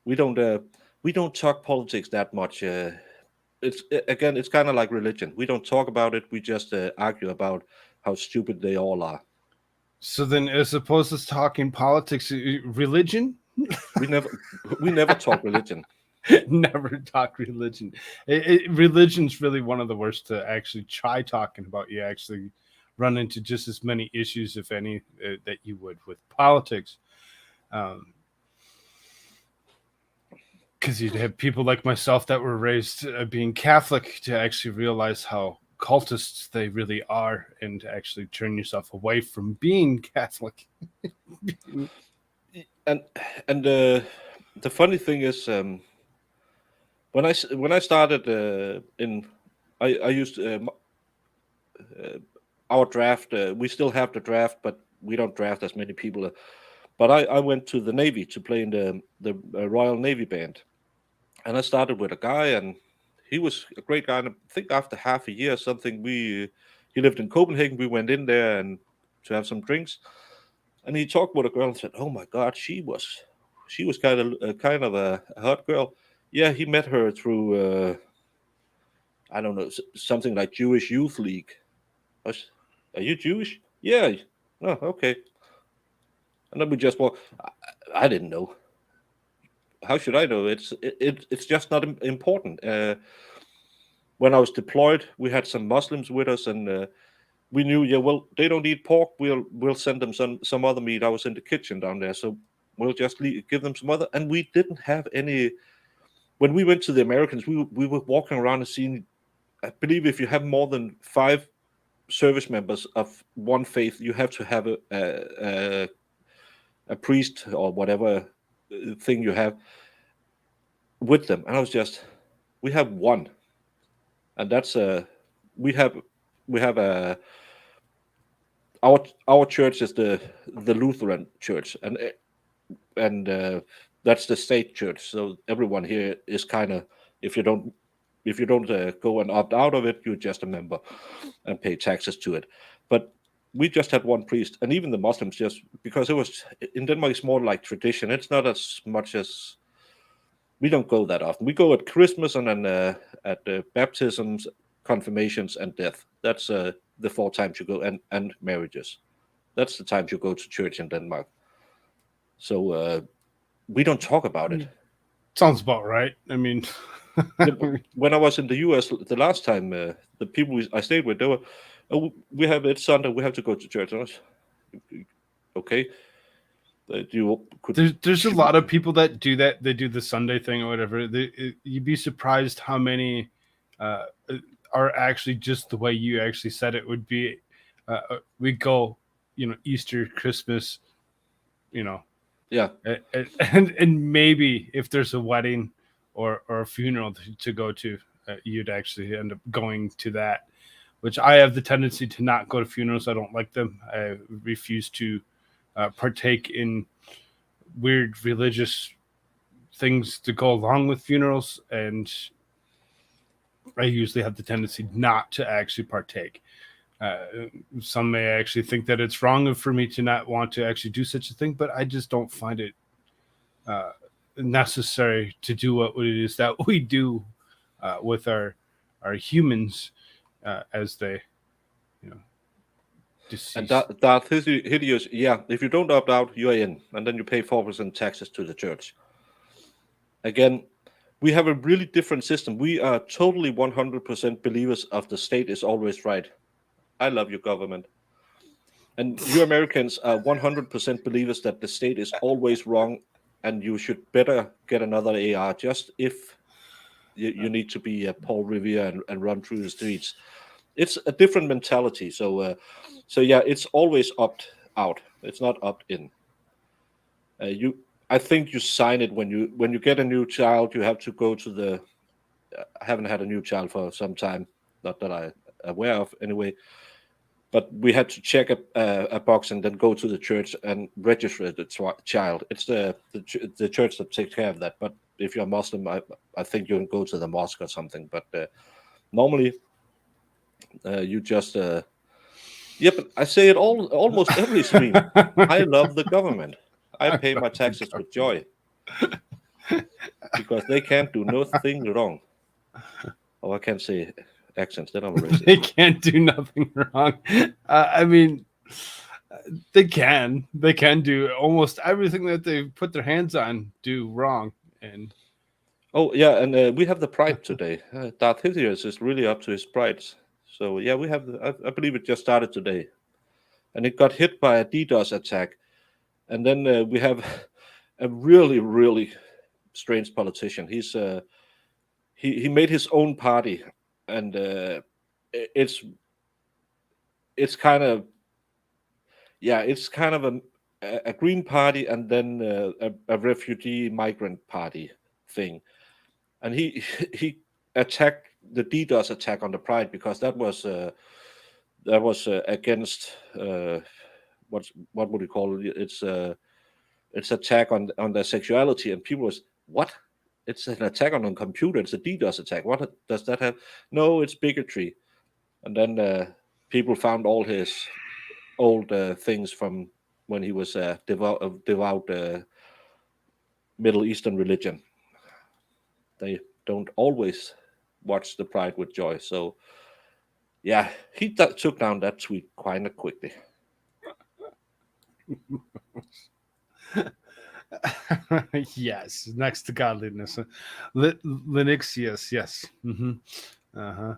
We don't uh, we don't talk politics that much. Again, it's kind of like religion. We don't talk about it. We just argue about how stupid they all are. So then, as opposed to talking politics, religion, We never we never talk religion. never talk religion. Religion's really one of the worst to actually try talking about. You actually run into just as many issues, if any, that you would with politics. Because you'd have people like myself that were raised being Catholic to actually realize how cultists they really are and actually turn yourself away from being Catholic. And the funny thing is, when I started in, I used our draft. We still have the draft, but we don't draft as many people. But I went to the Navy to play in the Royal Navy band, and I started with a guy, and he was a great guy. And I think after half a year, or something, he lived in Copenhagen. We went in there and to have some drinks, and he talked with a girl and said, "Oh my God, she was kind of a hot girl." Yeah, he met her through I don't know, something like Jewish Youth League. Are you Jewish? Yeah. Oh, okay. And then we just walk. I didn't know. How should I know? It's just not important. When I was deployed, we had some Muslims with us, and we knew, yeah, well, they don't eat pork. We'll send them some other meat. I was in the kitchen down there, so we'll just give them some other. And we didn't have any. When we went to the Americans, we were walking around and seeing. I believe if you have more than 5 service members of one faith, you have to have a priest or whatever thing you have with them. And I was just, we have one, and that's we have we have a our church is the Lutheran church, and that's the state church. So everyone here is kind of, if you don't go and opt out of it, you're just a member and pay taxes to it. But we just had one priest, and even the Muslims, just because it was in Denmark, it's more like tradition. It's not as much as, we don't go that often. We go at Christmas and then at baptisms, confirmations, and death. That's the 4 times you go, and marriages. That's the times you go to church in Denmark. So we don't talk about it. Sounds about right. I mean, When I was in the US the last time, the people I stayed with, they were, "Oh, we have it's Sunday, we have to go to church." And I was, okay. there's a lot of people that do that. They do the Sunday thing or whatever. You'd be surprised how many uh, are actually just the way you actually said it would be. We go, Easter, Christmas, you know, Yeah. and maybe if there's a wedding or a funeral to go to, you'd actually end up going to that. Which I have the tendency to not go to funerals. I don't like them. I refuse to partake in weird religious things to go along with funerals, and I usually have the tendency not to actually partake. Some may actually think that it's wrong for me to not want to actually do such a thing, but I just don't find it necessary to do what it is that we do with our humans as they, deceased. And that hideous, yeah. If you don't opt out, you're in, and then you pay 4% taxes to the church. Again, we have a really different system. We are totally 100% believers of the state is always right. I love your government. And you Americans are 100% believers that the state is always wrong, and you should better get another AR just if you need to be Paul Revere and run through the streets. It's a different mentality. So yeah, it's always opt out. It's not opt in. You, I think you sign it when you get a new child. You have to go to the. I haven't had a new child for some time, not that I aware of anyway. But we had to check a box and then go to the church and register the child. It's the church that takes care of that. But if you're Muslim, I think you can go to the mosque or something. But normally, you just yeah. But I say it almost every stream. I love the government. I I pay love my the taxes with government. joy because they can't do nothing wrong. Oh, I can't say accents. Then I'm a They racist. can't do nothing wrong. I mean, they can do almost everything that they put their hands on do wrong, and Oh yeah, and we have the Pride today. Darth Hideous is really up to his pride. So yeah, we have. I believe it just started today, and it got hit by a DDoS attack. And then we have a really strange politician. He made his own party, and it's kind of, yeah, it's kind of a green party, and then a refugee migrant party thing. And he attacked the DDoS attack on the Pride because that was against what would you call it? It's attack on their sexuality, and people was, what? It's an attack on a computer. It's a DDoS attack. What does that have? No, it's bigotry. And then people found all his old things from when he was devout Middle Eastern religion. They don't always watch the Pride with joy. So yeah, he took down that tweet quite quickly. yes, next to godliness, Linux, yes. Uh-huh.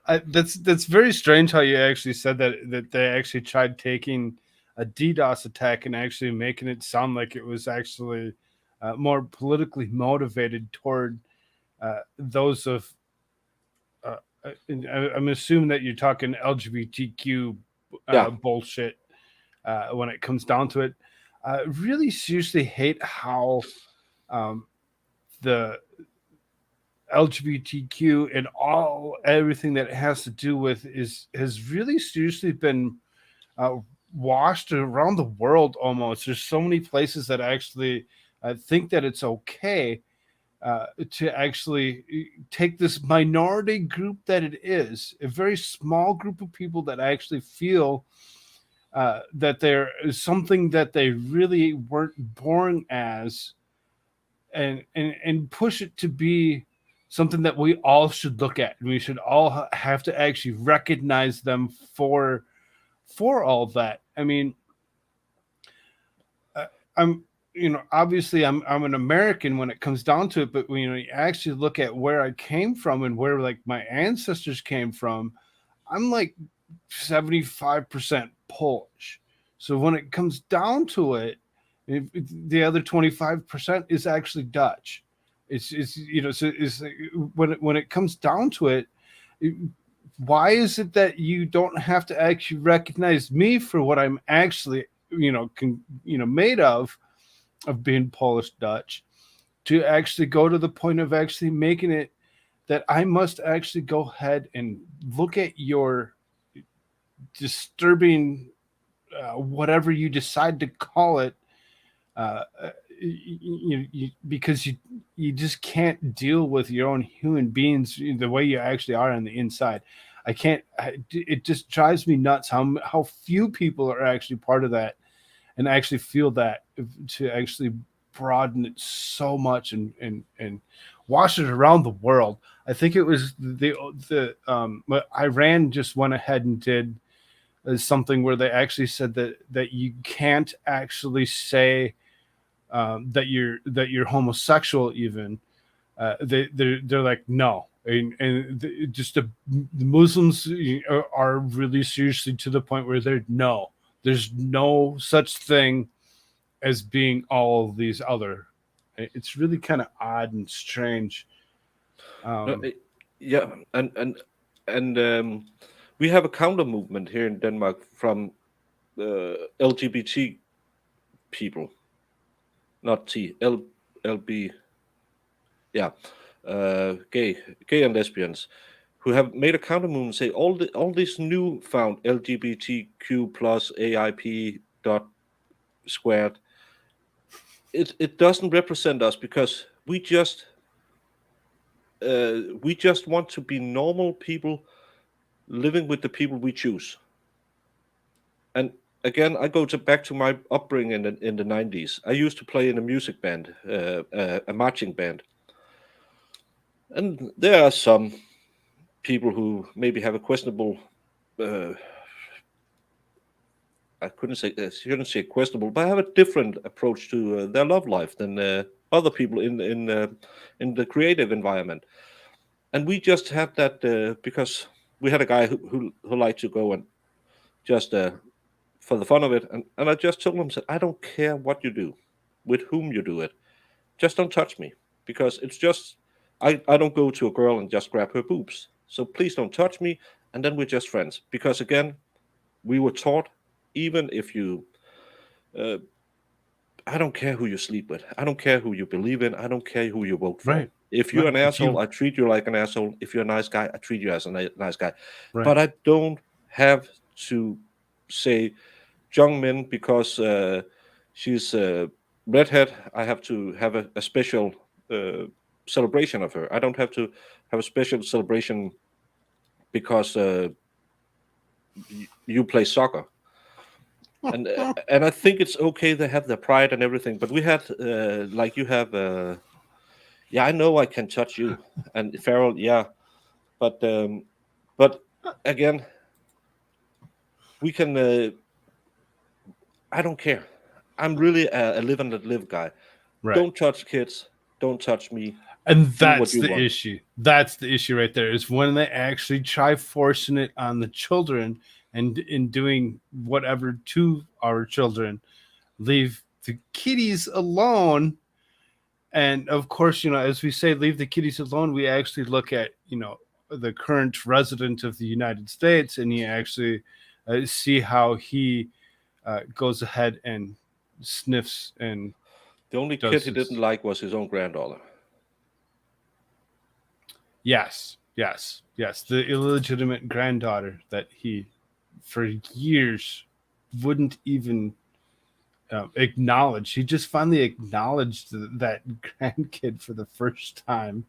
That's very strange how you actually said that they actually tried taking a DDoS attack and actually making it sound like it was actually more politically motivated toward those of. I'm assuming that you're talking LGBTQ Yeah, bullshit when it comes down to it. Really seriously hate how um, the LGBTQ and everything that it has to do with is has really seriously been uh, washed around the world almost. There's so many places that actually think that it's okay to actually take this minority group that it is, a very small group of people that actually feel that there is something that they really weren't born as, and push it to be something that we all should look at, and we should all have to actually recognize them for all that. I mean, I'm obviously I'm an American when it comes down to it, but when you actually look at where I came from and where like my ancestors came from, I'm like 75% Polish. So when it comes down to it, the other 25% is actually Dutch. It's so it's like, when it comes down to it, it, why is it that you don't have to actually recognize me for what I'm actually made of being Polish Dutch, to actually go to the point of actually making it that I must actually go ahead and look at your disturbing whatever you decide to call it, uh, because you just can't deal with your own human beings the way you actually are on the inside. I can't. It just drives me nuts how few people are actually part of that and actually feel that, to actually broaden it so much and wash it around the world. I think it was the Iran just went ahead and did something where they actually said that you can't actually say that you're homosexual even. They're like no, and just the Muslims are really seriously to the point where they're no, there's no such thing as being all these other It's really kind of odd and strange. No, Um, yeah, and we have a counter movement here in Denmark from LGBT people, not LB, yeah, gay and lesbians, who have made a counter movement, say all this newfound LGBTQ plus AIP dot squared, it doesn't represent us because we just want to be normal people living with the people we choose. And again, I go back to my upbringing in the 90s. I used to play in a music band, a marching band, and there are some people who maybe have a questionable. Uh, I shouldn't say questionable, but have a different approach to their love life than other people in the creative environment. And we just have that because we had a guy who liked to go and just for the fun of it, and I just told him, said, I don't care what you do, with whom you do it, just don't touch me, because it's just I don't go to a girl and just grab her boobs. So please don't touch me, and then we're just friends. Because again, we were taught, even if you uh, I don't care who you sleep with. I don't care who you believe in. I don't care who you vote for. right, If you're right. an If asshole, you I treat you like an asshole. If you're a nice guy, I treat you as a nice guy. right, But I don't have to say Jung Min because she's a redhead. I have to have a special uh, celebration of her. I don't have to have a special celebration because you play soccer. And I think it's okay they have their pride and everything. But we had like you have. Yeah, I know I can touch you, and Farrell, yeah, but but again, we can. I don't care. I'm really a live and let live guy. right. Don't touch kids. Don't touch me. And Do what that's you the want. issue. That's the issue right there, is when they actually try forcing it on the children and in doing whatever to our children, leave the kiddies alone. And of course, as we say, leave the kiddies alone, we actually look at, the current resident of the United States, and you actually see how he goes ahead and sniffs and The only kid does he didn't his. like was his own granddaughter. Yes, yes, yes. The illegitimate granddaughter that he, for years, wouldn't even acknowledge. He just finally acknowledged that grandkid for the first time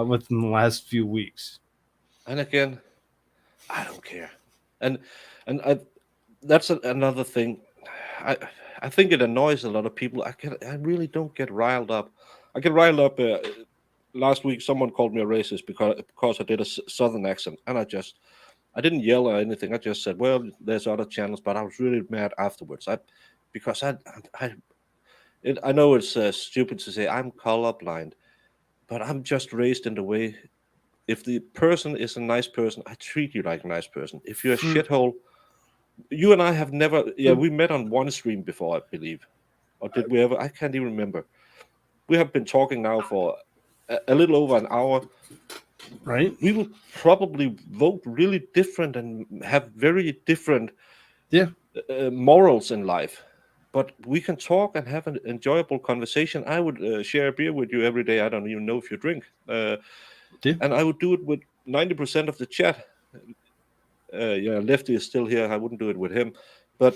within the last few weeks. And again, I don't care. And and that's another thing. I I think it annoys a lot of people. I really don't get riled up. I get riled up. Last week, someone called me a racist because I did a southern accent, and I didn't yell or anything. I just said, "Well, there's other channels," but I was really mad afterwards. Because I know it's stupid to say I'm colorblind, but I'm just raised in the way. If the person is a nice person, I treat you like a nice person. If you're a For shithole, you and I have never. Yeah, we met on one stream before, I believe, or did we ever? I can't even remember. We have been talking now for a little over an hour. right, We will probably vote really different and have very different yeah, morals in life, but we can talk and have an enjoyable conversation. I would share a beer with you every day. I don't even know if you drink, yeah. and I would do it with 90% of the chat. Yeah, Lefty is still here. I wouldn't do it with him, but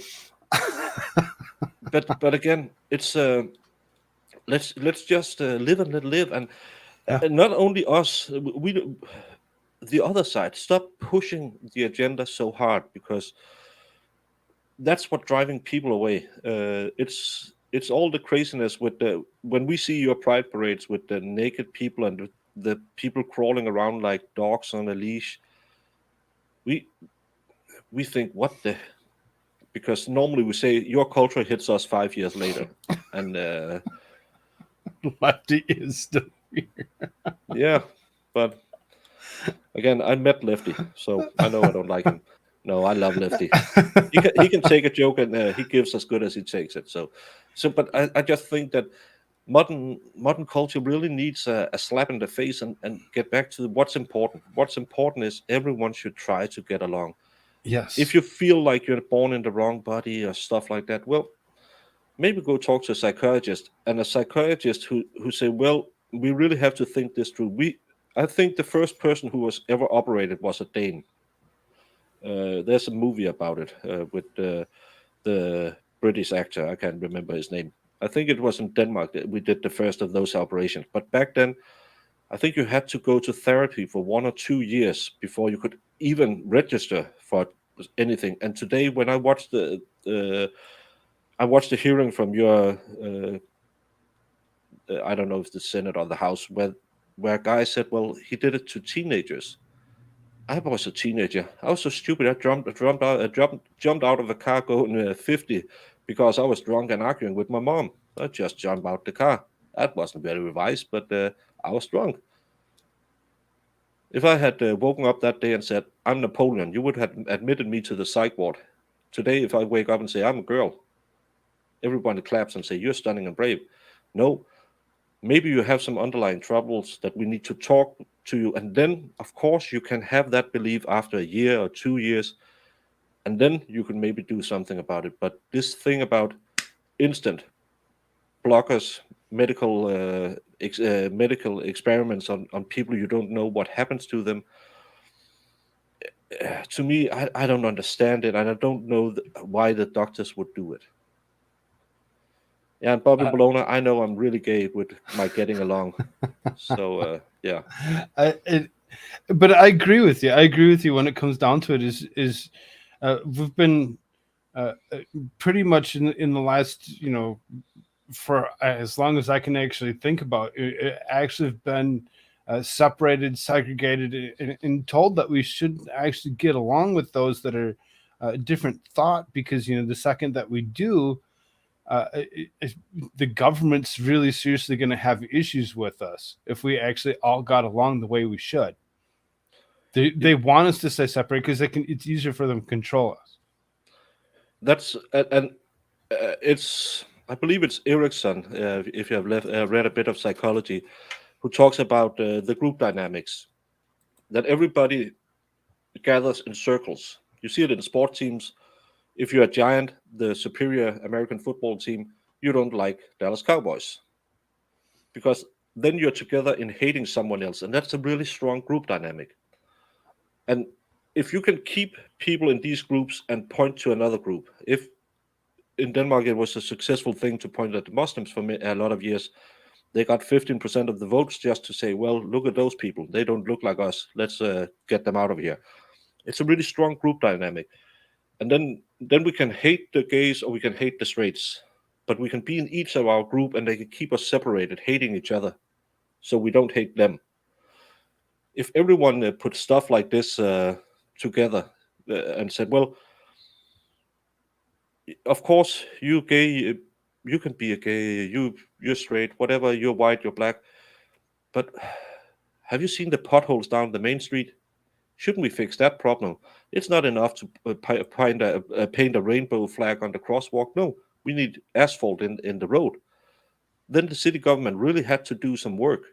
but again, it's let's just live and let live, Yeah. and not only us, the other side, stop pushing the agenda so hard, because that's what driving people away. It's all the craziness with the when we see your pride parades with the naked people and the people crawling around like dogs on a leash. We we think, what the, because normally we say your culture hits us 5 years later, and Lefty is still here. yeah, but again, I met Lefty, so I know I don't like him. No, I love Lefty. He can take a joke, and he gives as good as he takes it. But I just think that Modern culture really needs a slap in the face and get back to what's important. What's important is everyone should try to get along. If Yes. you feel like you're born in the wrong body or stuff like that, well, maybe go talk to a psychologist, and a psychologist who say, well, we really have to think this through. I think the first person who was ever operated was a Dane. There's a movie about it with the British actor. I can't remember his name. I think it was in Denmark that we did the first of those operations. But back then, I think you had to go to therapy for 1 or 2 years before you could even register for anything. And today, when I watched the hearing from your I don't know if the Senate or the House where a guy said, well, he did it to teenagers. I was a teenager. I was so stupid. Jumped out of a car going 50 because I was drunk and arguing with my mom. I just jumped out the car. That wasn't very wise, but I was drunk. If I had woken up that day and said, I'm Napoleon, you would have admitted me to the psych ward. Today, if I wake up and say, I'm a girl, everybody claps and say, you're stunning and brave. No, maybe you have some underlying troubles that we need to talk to you. And then, of course, you can have that belief after a year or 2 years, and then you can maybe do something about it. But this thing about instant blockers, medical experiments on people you don't know what happens to them, to me, I don't understand it, and I don't know why the doctors would do it. Yeah, and Bobby Uh, Bologna, I know I'm really gay with my getting along. So, yeah. I, it, but I agree with you. I agree with you when it comes down to it. We've been pretty much in the last, for as long as I can actually think about it, actually have been separated, segregated, and told that we shouldn't actually get along with those that are different thought, because the second that we do, the government's really seriously going to have issues with us if we actually all got along the way we should. They want us to stay separate because it's easier for them to control us. That's and it's I believe it's Erickson, if you have read a bit of psychology, who talks about the group dynamics, that everybody gathers in circles. You see it in sport teams. If you're a giant, the superior American football team, you don't like Dallas Cowboys because then you're together in hating someone else, and that's a really strong group dynamic. And if you can keep people in these groups and point to another group, if in Denmark it was a successful thing to point at the Muslims for a lot of years, they got 15% of the votes just to say, well, look at those people. They don't look like us. Let's get them out of here. It's a really strong group dynamic. And then we can hate the gays or we can hate the straights, but we can be in each of our group and they can keep us separated, hating each other, so we don't hate them. If everyone put stuff like this together and said, well, of course, you gay, you can be a gay, you're straight, whatever, you're white, you're black, but have you seen the potholes down the main street? Shouldn't we fix that problem? It's not enough to paint a rainbow flag on the crosswalk. No, we need asphalt in the road. Then the city government really had to do some work.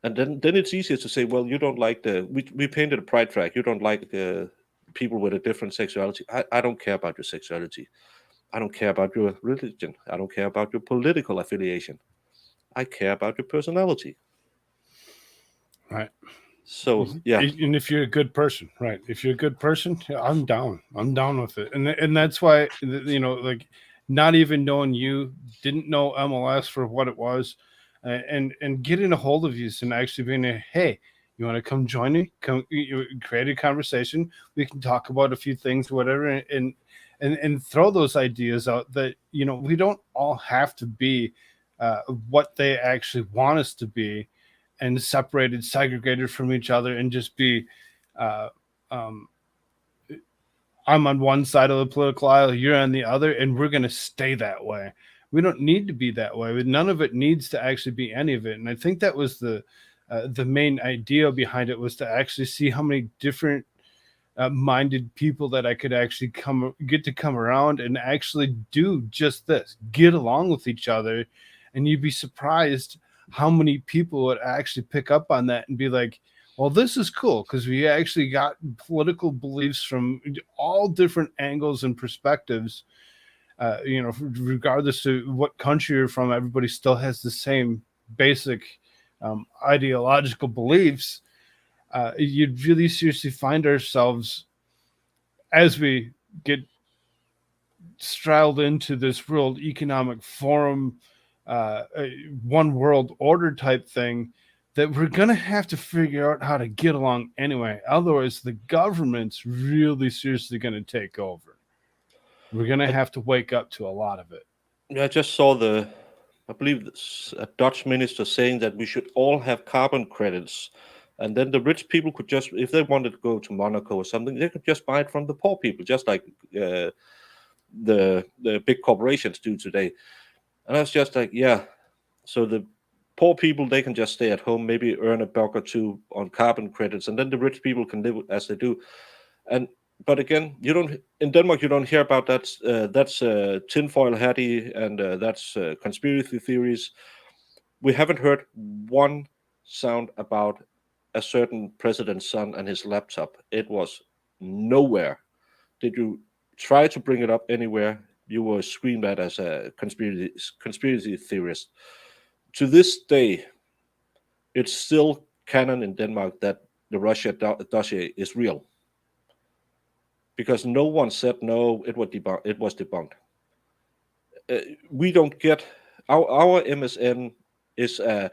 And then it's easier to say, well, you don't like we painted a pride flag. You don't like people with a different sexuality. I don't care about your sexuality. I don't care about your religion. I don't care about your political affiliation. I care about your personality. Right. So yeah, And if you're a good person, right? If you're a good person, yeah, I'm down. I'm down with it, and that's why, like, not even knowing you, didn't know MLS for what it was, and getting a hold of you and actually being a, hey, you want to come join me? Come, create a conversation. We can talk about a few things, whatever, and throw those ideas out. That we don't all have to be what they actually want us to be, and separated, segregated from each other, and just be, uh, um, I'm on one side of the political aisle, you're on the other, and we're going to stay that way. We don't need to be that way. None of it needs to actually be any of it. And I think that was the main idea behind it, was to actually see how many different minded people that I could actually come around and actually do just this, get along with each other, And you'd be surprised how many people would actually pick up on that and be like, well, this is cool because we actually got political beliefs from all different angles and perspectives. Regardless of what country you're from, everybody still has the same basic ideological beliefs. You'd really seriously find ourselves as we get straddled into this World Economic Forum, one world order type thing, that we're going to have to figure out how to get along anyway. Otherwise, the government's really seriously going to take over. We're going to I, have to wake up to a lot of it. I just saw I believe a Dutch minister saying that we should all have carbon credits, and then the rich people could just, if they wanted to go to Monaco or something, they could just buy it from the poor people, just like the big corporations do today. And I was just like, yeah. So the poor people, they can just stay at home, maybe earn a buck or two on carbon credits, and then the rich people can live as they do. And but again, you don't in Denmark. You don't hear about that. That's tinfoil hattie, and that's conspiracy theories. We haven't heard one sound about a certain president's son and his laptop. It was nowhere. Did you try to bring it up anywhere? You were screamed at as a conspiracy theorist. To this day, it's still canon in Denmark that the Russia dossier is real, because no one said no. It was debunked. We don't get our MSN is a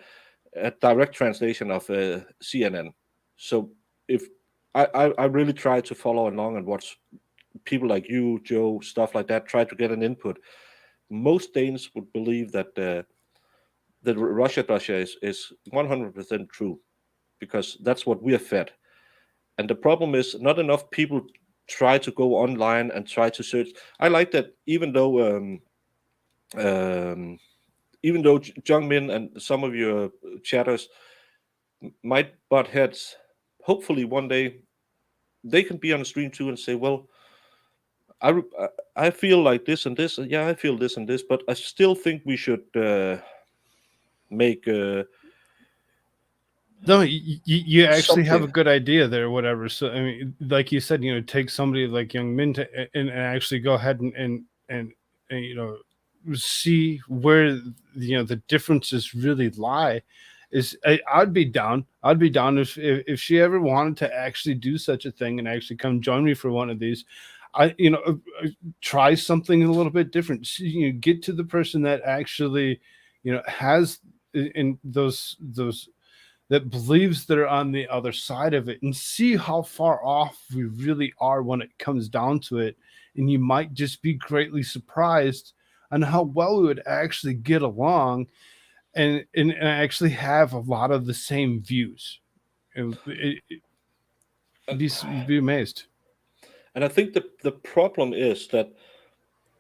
direct translation of CNN. So if I really try to follow along and watch people like you, Joe, stuff like that, try to get an input. Most Danes would believe that the Russia dossier is 100% true, because that's what we are fed. And the problem is not enough people try to go online and try to search. I like that, um, even though Jung Min and some of your chatters might butt heads, hopefully one day they can be on the stream too and say, well, I I feel like this and this. Yeah, I feel this and this, but I still think we should make No, you actually have a something. good idea there, whatever. So I mean, like you said, take somebody like Young Min and actually go ahead and see where the differences really lie. I'd be down. I'd be down if she ever wanted to actually do such a thing and actually come join me for one of these. Try something a little bit different. Get to the person that actually has in those that believes they're on the other side of it, and see how far off we really are when it comes down to it. And you might just be greatly surprised on how well we would actually get along and actually have a lot of the same views. And, You'd be amazed. and I think the problem is that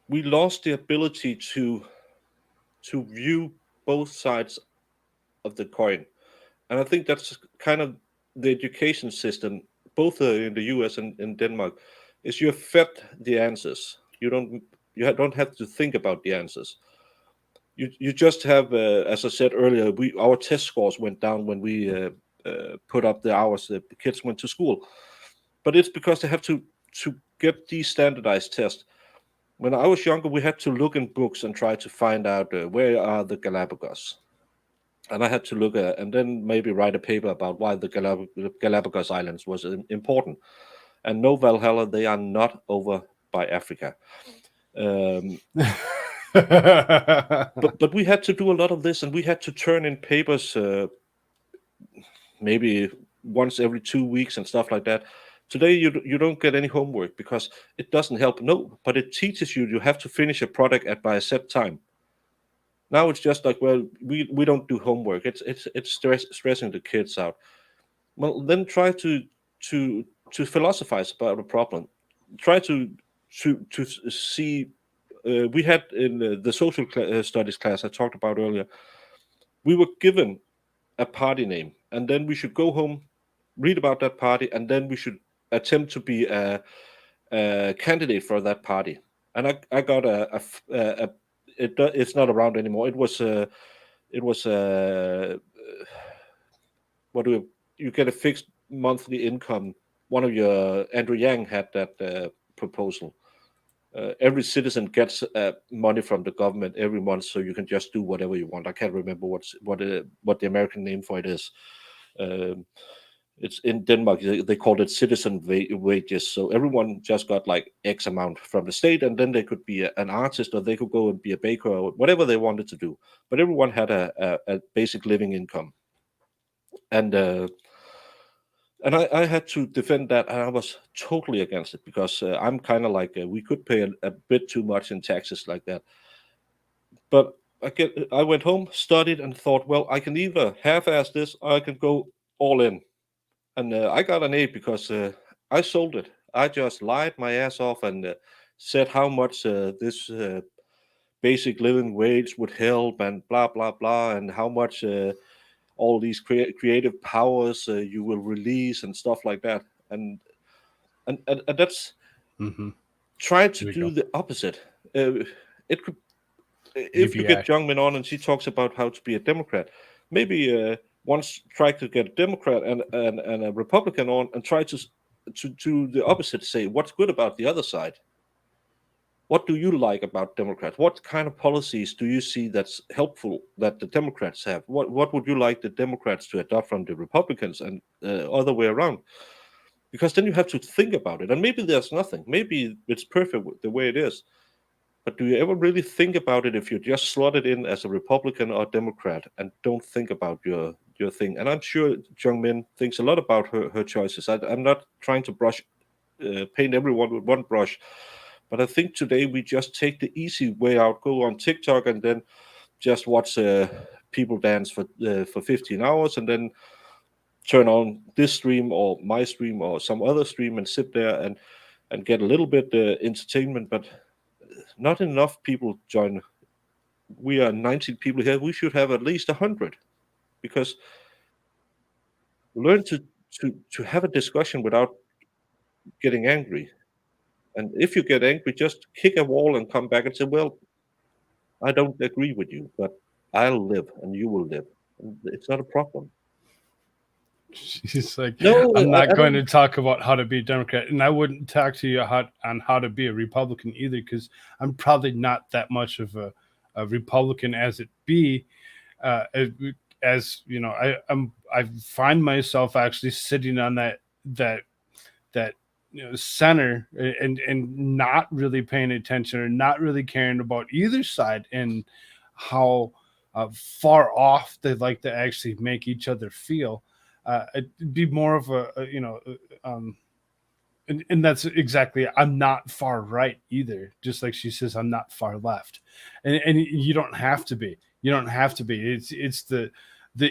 we lost the ability to view both sides of the coin. And I think that's kind of the education system, both in the US and in Denmark, is you're fed the answers. You don't have to think about the answers. You just have, as I said earlier, our test scores went down when we put up the hours that the kids went to school, but it's because they have to get these standardized tests. When I was younger, we had to look in books and try to find out where are the Galapagos, and I had to look at and then maybe write a paper about why the Galapagos Islands was important. And no, Valhalla, they are not over by Africa. Um, but we had to do a lot of this, and we had to turn in papers maybe once every 2 weeks and stuff like that. Today you don't get any homework because it doesn't help. No, but it teaches you have to finish a product at by a set time. Now it's just like, well, we don't do homework. It's stressing the kids out. Well, then try to to philosophize about a problem. Try to see. We had in the social studies class I talked about earlier. We were given a party name, and then we should go home, read about that party, and then we should attempt to be a candidate for that party. And I got it's not around anymore. It was what do you get a fixed monthly income. One of your Andrew Yang had that proposal. Every citizen gets money from the government every month, so you can just do whatever you want. I can't remember what the American name for it is. Um, it's in Denmark. They called it citizen wages. So everyone just got like X amount from the state, and then they could be an artist, or they could go and be a baker, or whatever they wanted to do. But everyone had a basic living income, and I had to defend that, and I was totally against it because I'm kind of like we could pay a bit too much in taxes like that. But I went home, studied, and thought, well, I can either half-ass this, or I can go all in. And I got an A because I sold it. I just lied my ass off and said how much this basic living wage would help, and blah blah blah, and how much all these creative powers you will release and stuff like that. And and that's Mm-hmm. trying to There we do go. the opposite. It could, if you UBI. get Jungmin on and she talks about how to be a Democrat, maybe once try to get a Democrat and a Republican on and try to do the opposite. Say what's good about the other side. What do you like about Democrats? What kind of policies do you see that's helpful that the Democrats have? What would you like the Democrats to adopt from the Republicans, and other way around? Because then you have to think about it. And maybe there's nothing. Maybe it's perfect the way it is. But do you ever really think about it if you just slot it in as a Republican or Democrat and don't think about your thing? And I'm sure Jung Min thinks a lot about her choices. I'm not trying to paint everyone with one brush, but I think today we just take the easy way out, go on TikTok, and then just watch people dance for 15 hours, and then turn on this stream or my stream or some other stream and sit there and get a little bit entertainment, but not enough people join. We are 19 people here. We should have at least 100, because learn to have a discussion without getting angry. And if you get angry, just kick a wall and come back and say, well, I don't agree with you, but I'll live and you will live. And it's not a problem. She's like, No, I'm not I going don't. to talk about how to be a Democrat, and I wouldn't talk to you on how to be a Republican either, because I'm probably not that much of a Republican as it be. As, as you know, I find myself actually sitting on that that center, and not really paying attention, or not really caring about either side, and how far off they like to actually make each other feel. It'd be more of and that's exactly, I'm not far right either, just like she says I'm not far left, and you don't have to be, it's the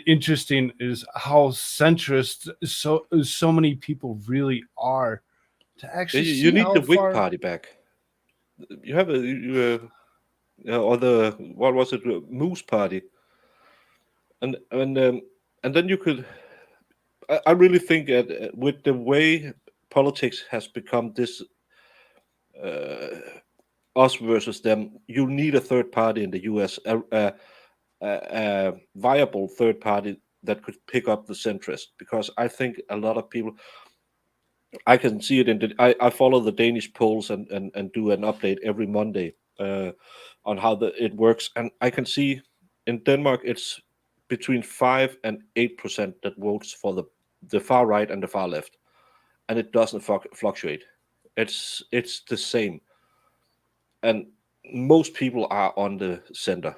interesting is how centrist so many people really are, to actually You see need how the Whig far. Party back. You have or the, what was it, Moose Party, and and then you could. I really think that with the way politics has become this uh, us versus them, you need a third party in the U.S. A viable third party that could pick up the centrist, because I think a lot of people. I can see it in I follow the Danish polls and do an update every Monday on how it works, and I can see in Denmark it's between 5 and 8% that votes for the far right and the far left, and it doesn't fluctuate. It's the same, and most people are on the center.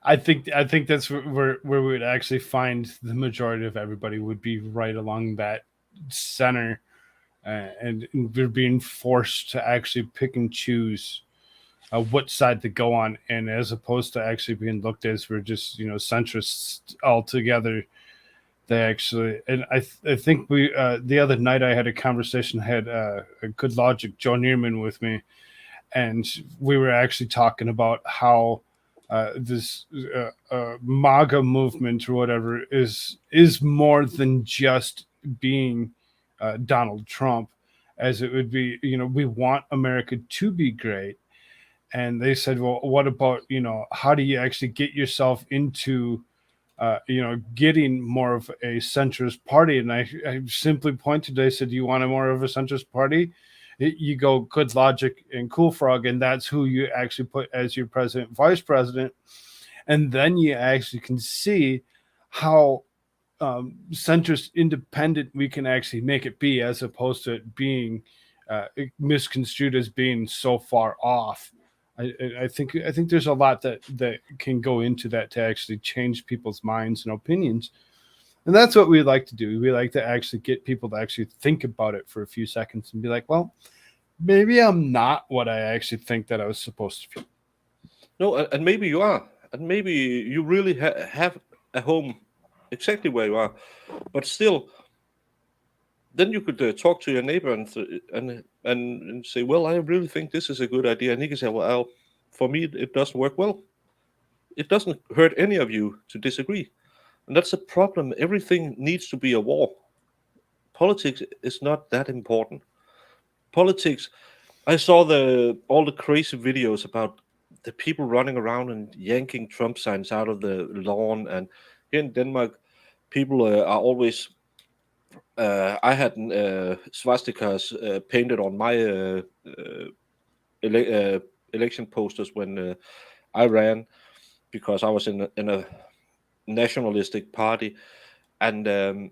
I think that's where we would actually find the majority of everybody would be right along that center, and they're being forced to actually pick and choose what side to go on, and as opposed to actually being looked as we're just centrists altogether. They actually, and I think we the other night I had a conversation, had a good logic Joe Neerman with me, and we were actually talking about how this MAGA movement or whatever is more than just being Donald Trump, as it would be, we want America to be great. And they said, well, what about, how do you actually get yourself into, getting more of a centrist party? And I simply pointed, I said, you want a more of a centrist party? You go Good Logic and Koolfrogg, and that's who you actually put as your president, vice president. And then you actually can see how centrist independent we can actually make it be, as opposed to it being misconstrued as being so far off. I think there's a lot that can go into that to actually change people's minds and opinions, and that's what we like to do. We like to actually get people to actually think about it for a few seconds and be like, well, maybe I'm not what I actually think that I was supposed to be. No, and maybe you are, and maybe you really have a home exactly where you are, but still, then you could talk to your neighbor and say, well, I really think this is a good idea, and he can say, well, for me it doesn't work. Well, it doesn't hurt any of you to disagree, and that's a problem. Everything needs to be a war. Politics is not that important. Politics. I saw all the crazy videos about the people running around and yanking Trump signs out of the lawn, and here in Denmark, people are always. I had swastikas painted on my ele- uh, election posters when I ran, because I was in a nationalistic party, and and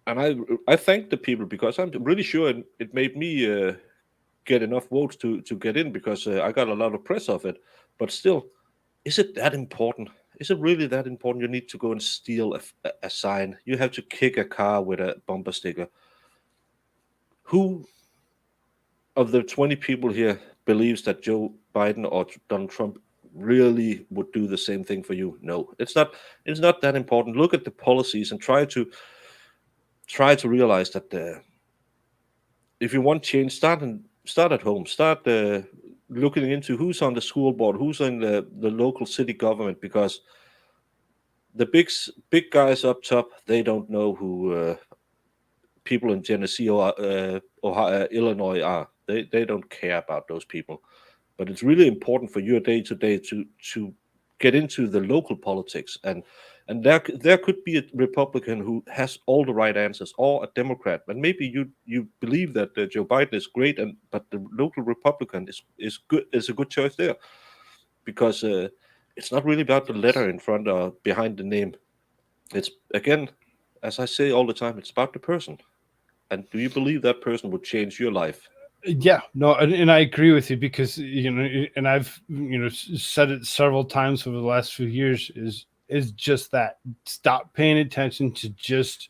I thanked the people, because I'm really sure it made me get enough votes to get in, because I got a lot of press of it. But still, is it that important? Is it really that important? You need to go and steal a sign. You have to kick a car with a bumper sticker. Who of the 20 people here believes that Joe Biden or Donald Trump really would do the same thing for you? No, it's not. It's not that important. Look at the policies and try to realize that if you want change, start at home. Start looking into who's on the school board, who's in the local city government, because the big guys up top, they don't know who people in Tennessee or Ohio, Illinois are. They don't care about those people. But it's really important for your day to day to get into the local politics, and there could be a Republican who has all the right answers, or a Democrat. And maybe you believe that Joe Biden is great, and but the local Republican is a good choice there, because it's not really about the letter in front or behind the name. It's, again, as I say all the time, it's about the person. And do you believe that person would change your life? Yeah, no, and I agree with you, because and I've said it several times over the last few years, is just that: stop paying attention to just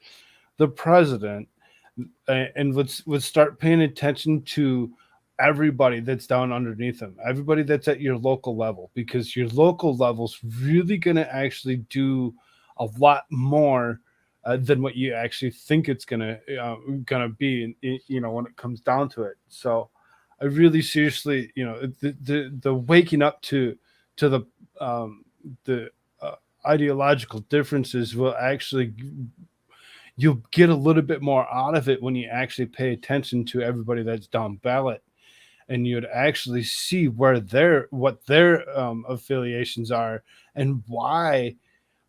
the president, and let's start paying attention to everybody that's down underneath them, everybody that's at your local level, because your local level's really going to actually do a lot more than what you actually think it's gonna be, when it comes down to it. So I really seriously, the waking up to um, the ideological differences will actually, you'll get a little bit more out of it when you actually pay attention to everybody that's down ballot, and you'd actually see what their affiliations are, and why,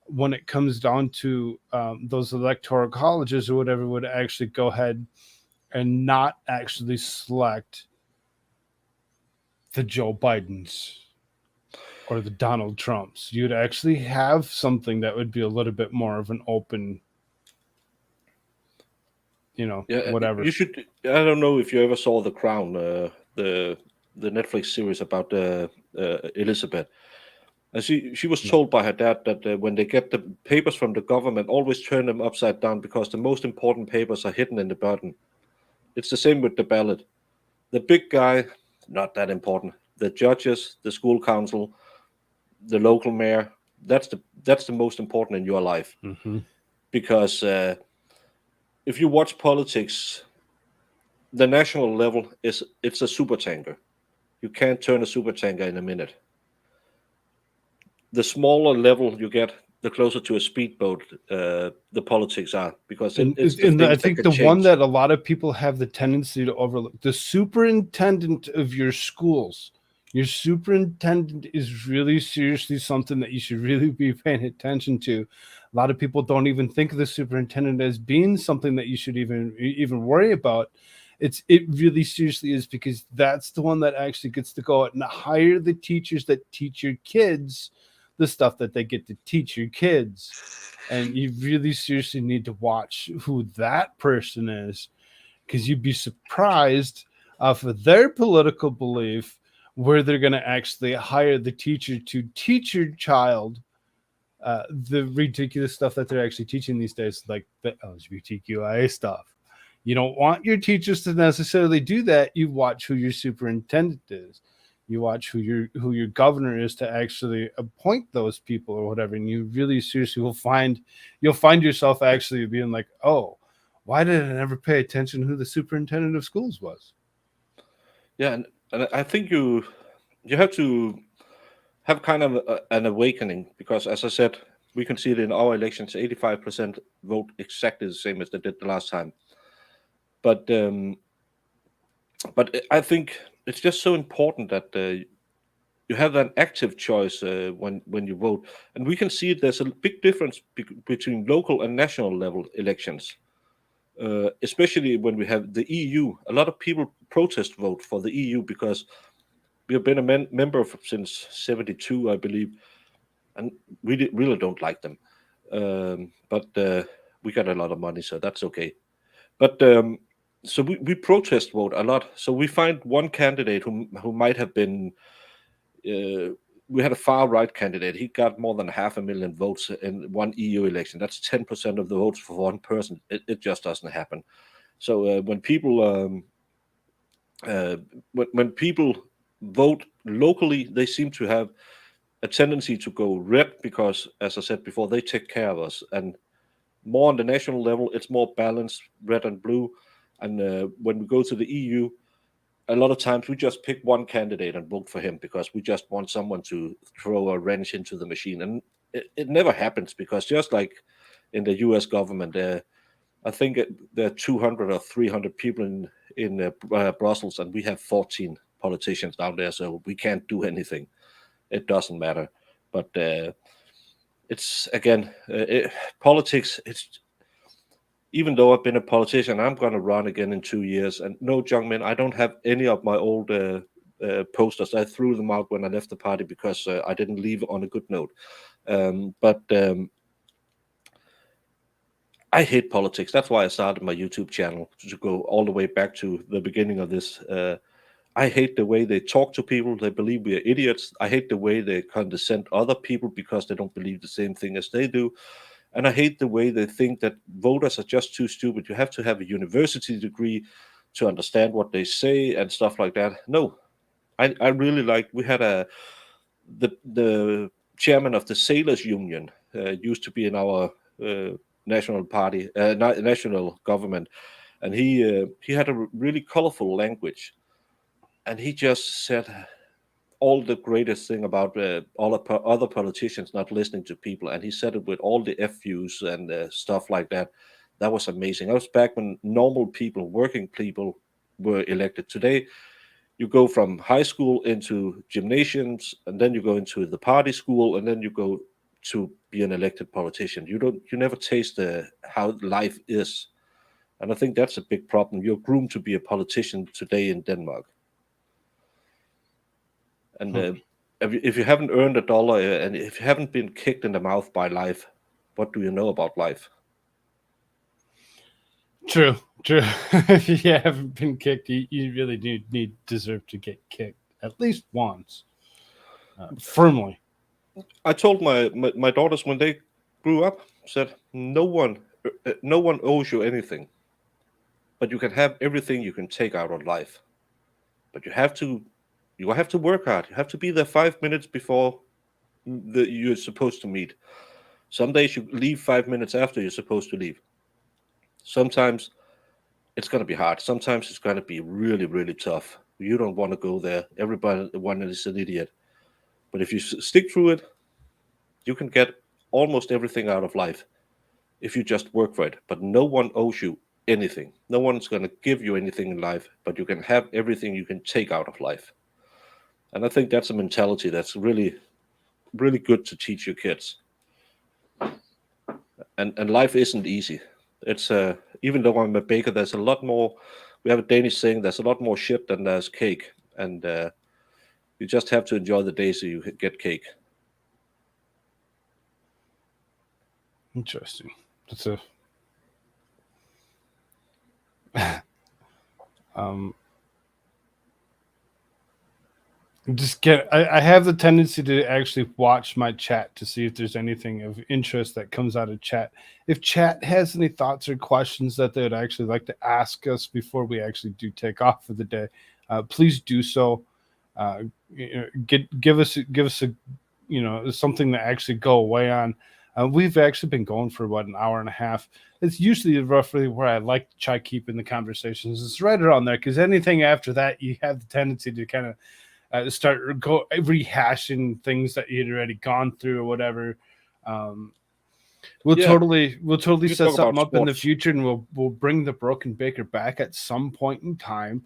when it comes down to those electoral colleges or whatever, would actually go ahead and not actually select the Joe Bidens or the Donald Trumps. You'd actually have something that would be a little bit more of an open, Yeah, whatever. you should. I don't know if you ever saw The Crown, the the Netflix series about Elizabeth. And she was No. told by her dad that when they get the papers from the government, always turn them upside down, because the most important papers are hidden in the bottom. It's the same with the ballot. The big guy, not that important. The judges, the school council, the local mayor, that's the most important in your life, Mm-hmm. because if you watch politics, the national level it's a super tanker. You can't turn a super tanker in a minute. The smaller level you get, the closer to a speedboat the politics are, because And it's the I things that think can the one change. that a lot of people have the tendency to overlook, the superintendent of your schools. Your superintendent is really seriously something that you should really be paying attention to. A lot of people don't even think of the superintendent as being something that you should even worry about. It really seriously is, because that's the one that actually gets to go out and hire the teachers that teach your kids the stuff that they get to teach your kids. And you really seriously need to watch who that person is, because you'd be surprised off of their political belief where they're going to actually hire the teacher to teach your child the ridiculous stuff that they're actually teaching these days, like the LGBTQIA stuff. You don't want your teachers to necessarily do that. You watch who your superintendent is. You watch who your governor is to actually appoint those people or whatever, and you really seriously you'll find yourself actually being like, oh, why did I never pay attention who the superintendent of schools was? Yeah, and I think you have to have kind of an awakening, because as I said, we can see it in our elections. 85% vote exactly the same as they did the last time. But I think it's just so important that you have an active choice when you vote, and we can see there's a big difference between local and national level elections. Especially when we have the EU, a lot of people protest vote for the EU because we have been a member since '72, I believe, and we really don't like them. But we got a lot of money, so that's okay. But so we protest vote a lot. So we find one candidate who might have been. We had a far right candidate. He got more than 500,000 votes in one EU election. That's 10% of the votes for one person. It just doesn't happen. So uh, when people vote locally, they seem to have a tendency to go red because, as I said before, they take care of us. And more on the national level, it's more balanced, red and blue. And when we go to the EU, a lot of times we just pick one candidate and vote for him because we just want someone to throw a wrench into the machine. And it never happens, because just like in the US government, I think there are 200 or 300 people in Brussels, and we have 14 politicians down there, so we can't do anything. It doesn't matter. But it's again, politics. It's even though I've been a politician, I'm going to run again in 2 years. And no, Jungmin, I don't have any of my old posters. I threw them out when I left the party because I didn't leave on a good note. But I hate politics. That's why I started my YouTube channel, to go all the way back to the beginning of this. I hate the way they talk to people. They believe we are idiots. I hate the way they condescend other people because they don't believe the same thing as they do. And I hate the way they think that voters are just too stupid. You have to have a university degree to understand what they say and stuff like that. No, I really like. We had the chairman of the sailors union used to be in our national party, national government, and he had a really colorful language, and he just said all the greatest thing about all the other politicians not listening to people, and he said it with all the FUs and stuff like that. That was amazing. I was back when normal people, working people, were elected. Today, you go from high school into gymnasiums, and then you go into the party school, and then you go to be an elected politician. You never taste how life is, and I think that's a big problem. You're groomed to be a politician today in Denmark, and Hmm. if you haven't earned a dollar and if you haven't been kicked in the mouth by life, what do you know about life? True, true. If you haven't been kicked, you really do need deserve to get kicked at least once, firmly. I told my daughters when they grew up, said no one owes you anything, but you can have everything you can take out of life. But you have to work hard. You have to be there 5 minutes before you're supposed to meet. Some days you leave 5 minutes after you're supposed to leave. Sometimes it's going to be hard. Sometimes it's going to be really, really tough. You don't want to go there. Everybody one is an idiot. But if you stick through it, you can get almost everything out of life if you just work for it. But no one owes you anything. No one's going to give you anything in life, but you can have everything you can take out of life. And I think that's a mentality that's really, really good to teach your kids. And life isn't easy. It's even though I'm a baker, there's a lot more. We have a Danish saying, "There's a lot more shit than there's cake," and you just have to enjoy the days that you get cake. Interesting. That's a um I have the tendency to actually watch my chat to see if there's anything of interest that comes out of chat. If chat has any thoughts or questions that they would actually like to ask us before we actually do take off for the day, please do so. Uh, give us a something to actually go away on. We've actually been going for about an hour and a half. It's usually roughly where I like to try keeping the conversations. It's right around there because anything after that, you have the tendency to kind of start rehashing things that you'd already gone through or whatever. Um, Yeah, we'll totally you set talk something about up in the sports. future, and we'll bring the Broken Baker back at some point in time,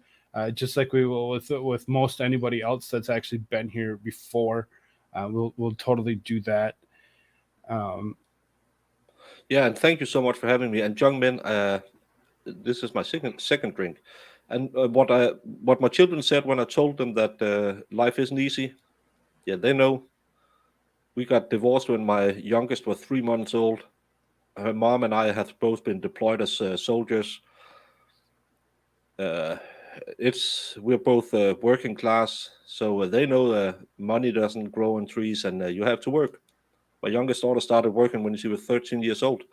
just like we will with most anybody else that's actually been here before. We'll totally do that. Um, Yeah, and thank you so much for having me. And young men, this is my second drink, and what my children said when I told them that life isn't easy. Yeah, they know. We got divorced when my youngest was 3 months old. Her mom and I have both been deployed as soldiers. Uh, it's we're both working class, so they know money doesn't grow on trees, and you have to work. My youngest daughter started working when she was 13 years old,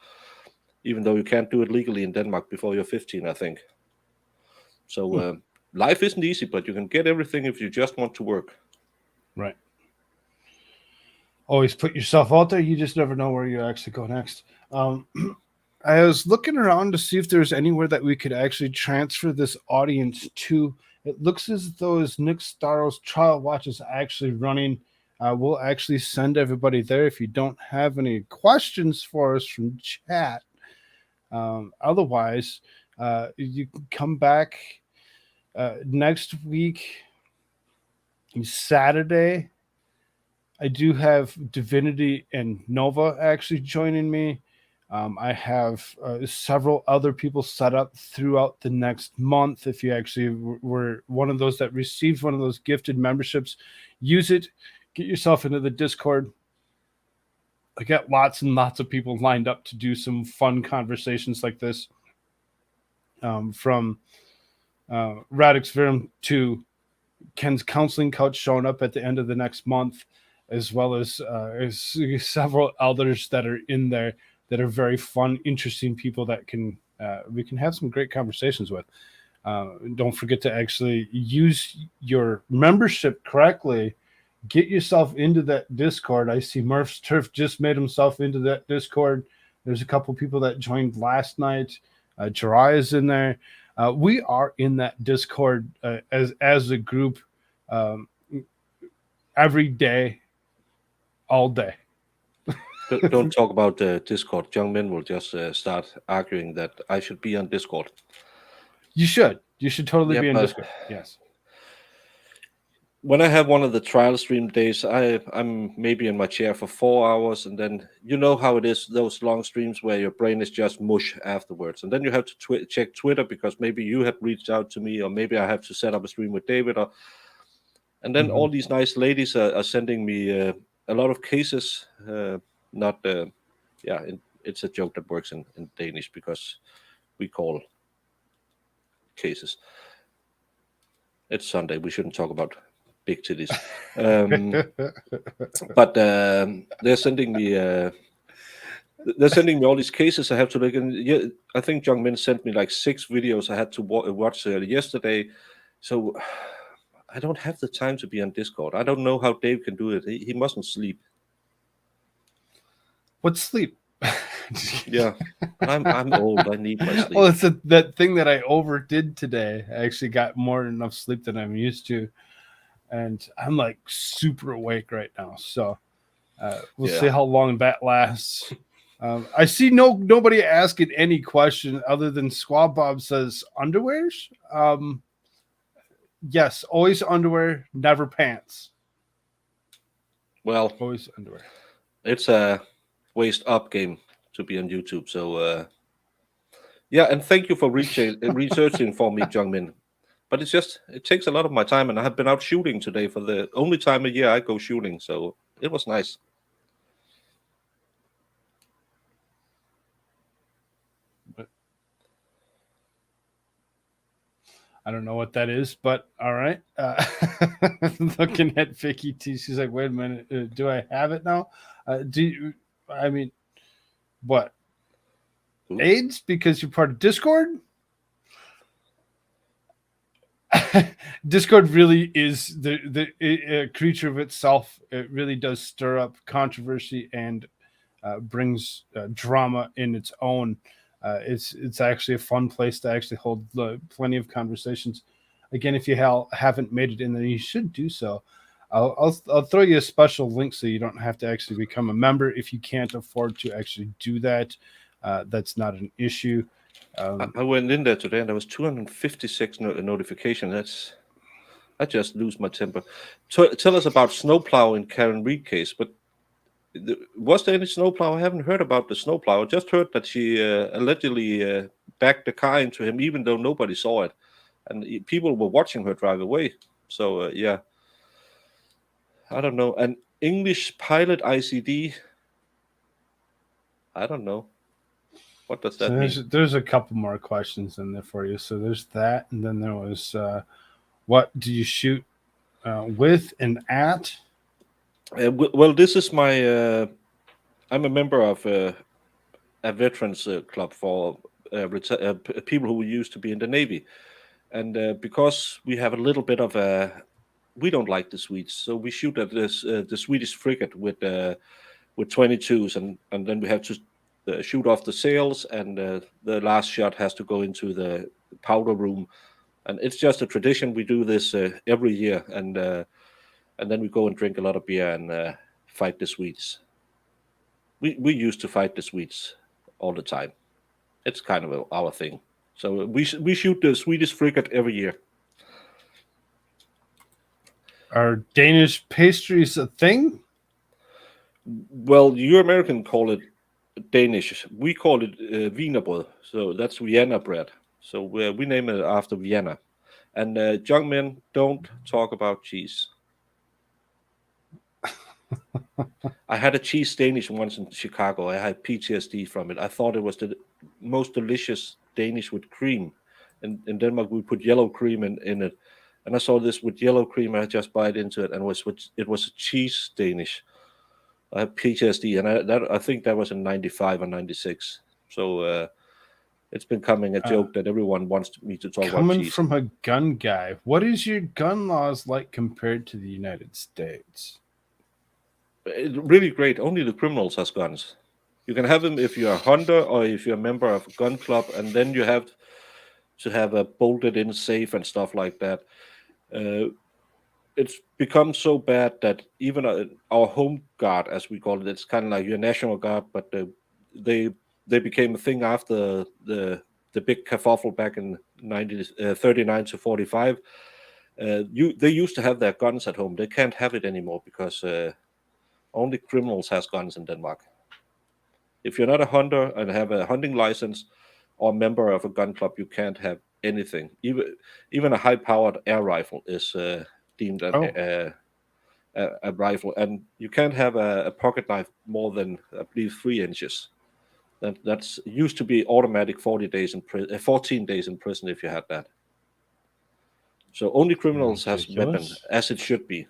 even though you can't do it legally in Denmark before you're 15, I think. So life isn't easy, but you can get everything if you just want to work. right. Always put yourself out there. You just never know where you actually go next. Um, I was looking around to see if there's anywhere that we could actually transfer this audience to. It looks as though as Nick Staro's trial watch is actually running. We'll actually send everybody there if you don't have any questions for us from chat. Otherwise, you can come back next week, Saturday. I do have Divinity and Nova actually joining me. I have several other people set up throughout the next month. If you actually were one of those that received one of those gifted memberships, use it. Get yourself into the Discord. I got lots and lots of people lined up to do some fun conversations like this. From Radix Virum to Ken's counseling couch showing up at the end of the next month, as well as several others that are in there that are very fun, interesting people that can we can have some great conversations with. Don't forget to actually use your membership correctly. Get yourself into that Discord. I see Murph's Turf just made himself into that Discord. There's a couple people that joined last night. Jiraiya's in there. We are in that Discord as a group um, every day, all day. Don't talk about Discord. Young men will just start arguing that I should be on Discord. You should. You should totally Yeah, be in but Discord. Yes. when I have one of the trial stream days, I'm maybe in my chair for 4 hours, and then you know how it is those long streams where your brain is just mush afterwards, and then you have to check Twitter because maybe you had reached out to me, or maybe I have to set up a stream with David, or and then Mm-hmm. all these nice ladies are sending me a lot of cases. Not yeah, it's a joke that works in Danish because we call cases. It's Sunday. We shouldn't talk about big titties. Um, but they're sending me all these cases I have to look. And yeah, I think Young Min sent me like 6 videos I had to watch yesterday. So I don't have the time to be on Discord. I don't know how Dave can do it. He mustn't sleep. What's sleep? Yeah, I'm old. I need my sleep. Well, it's that thing that I overdid today. I actually got more than enough sleep than I'm used to, and I'm like super awake right now. So We'll see Yeah. how long that lasts. I see nobody asking any question other than Squab Bob says underwears. Yes, always underwear, never pants. Well, Always underwear. it's a waist up game to be on YouTube. So yeah, and thank you for researching for me, Jungmin. But it's just it takes a lot of my time, and I have been out shooting today for the only time a year I go shooting. So it was nice. But I don't know what that is, but all right. Looking at Vicky T, she's like, "Wait a minute, do I have it now? Do you? I mean, what? Cool. AIDS because you're part of Discord? Discord really is the a creature of itself. It really does stir up controversy and brings drama in its own. It's actually a fun place to actually hold plenty of conversations. Again, if you haven't made it in there, you should do so. I'll throw you a special link so you don't have to actually become a member if you can't afford to actually do that. That's not an issue. I went in there today, and there was 256 notification. I just lose my temper. Tell us about snowplow in Karen Reed case. But was there any snowplow? I haven't heard about the snowplow. I just heard that she allegedly backed the car into him, even though nobody saw it, and people were watching her drive away. So yeah, I don't know. An English pilot ICD. I don't know. What does So that mean? there's a couple more questions in there for you. So there's that, and then there was what do you shoot with and at? Well, this is my. I'm a member of a veterans club for people who used to be in the Navy. And because we have a little bit of a. We don't like the Swedes, so we shoot at the Swedish frigate with 22s, and then we have to shoot off the sails, and the last shot has to go into the powder room, and it's just a tradition. We do this every year, and then we go and drink a lot of beer and fight the Swedes. We used to fight the Swedes all the time. It's kind of our thing. So we shoot the Swedish frigate every year. Are Danish pastries a thing? Well, you American call it Danish. We call it Wienerbrød. So that's Vienna bread. So we name it after Vienna. And young men, don't talk about cheese. I had a cheese Danish once in Chicago. I had PTSD from it. I thought it was the most delicious Danish with cream. And in Denmark, we put yellow cream in it. And I saw this with yellow cream. I just bite into it, and it was a cheese Danish. I have PTSD, and I think that was in '95 or '96. So it's becoming a joke that everyone wants me to talk about Coming cheese. from a gun guy, what is your gun laws like compared to the United States? Really great. Only the criminals has guns. You can have them if you're a hunter or if you're a member of a gun club, and then you have to have a bolted in safe and stuff like that. Uh, it's become so bad that even our home guard, as we call it, it's kind of like your national guard, but they they became a thing after the big kerfuffle back in 1939 to 45. They used to have their guns at home. They can't have it anymore because only criminals has guns in Denmark. If you're not a hunter and have a hunting license or a member of a gun club, you can't have anything. Even a high-powered air rifle is deemed Oh, a rifle, and you can't have a pocket knife more than I believe 3 inches. That's used to be automatic 14 days in prison if you had that. So only criminals has weapon, ridiculous. as it should be.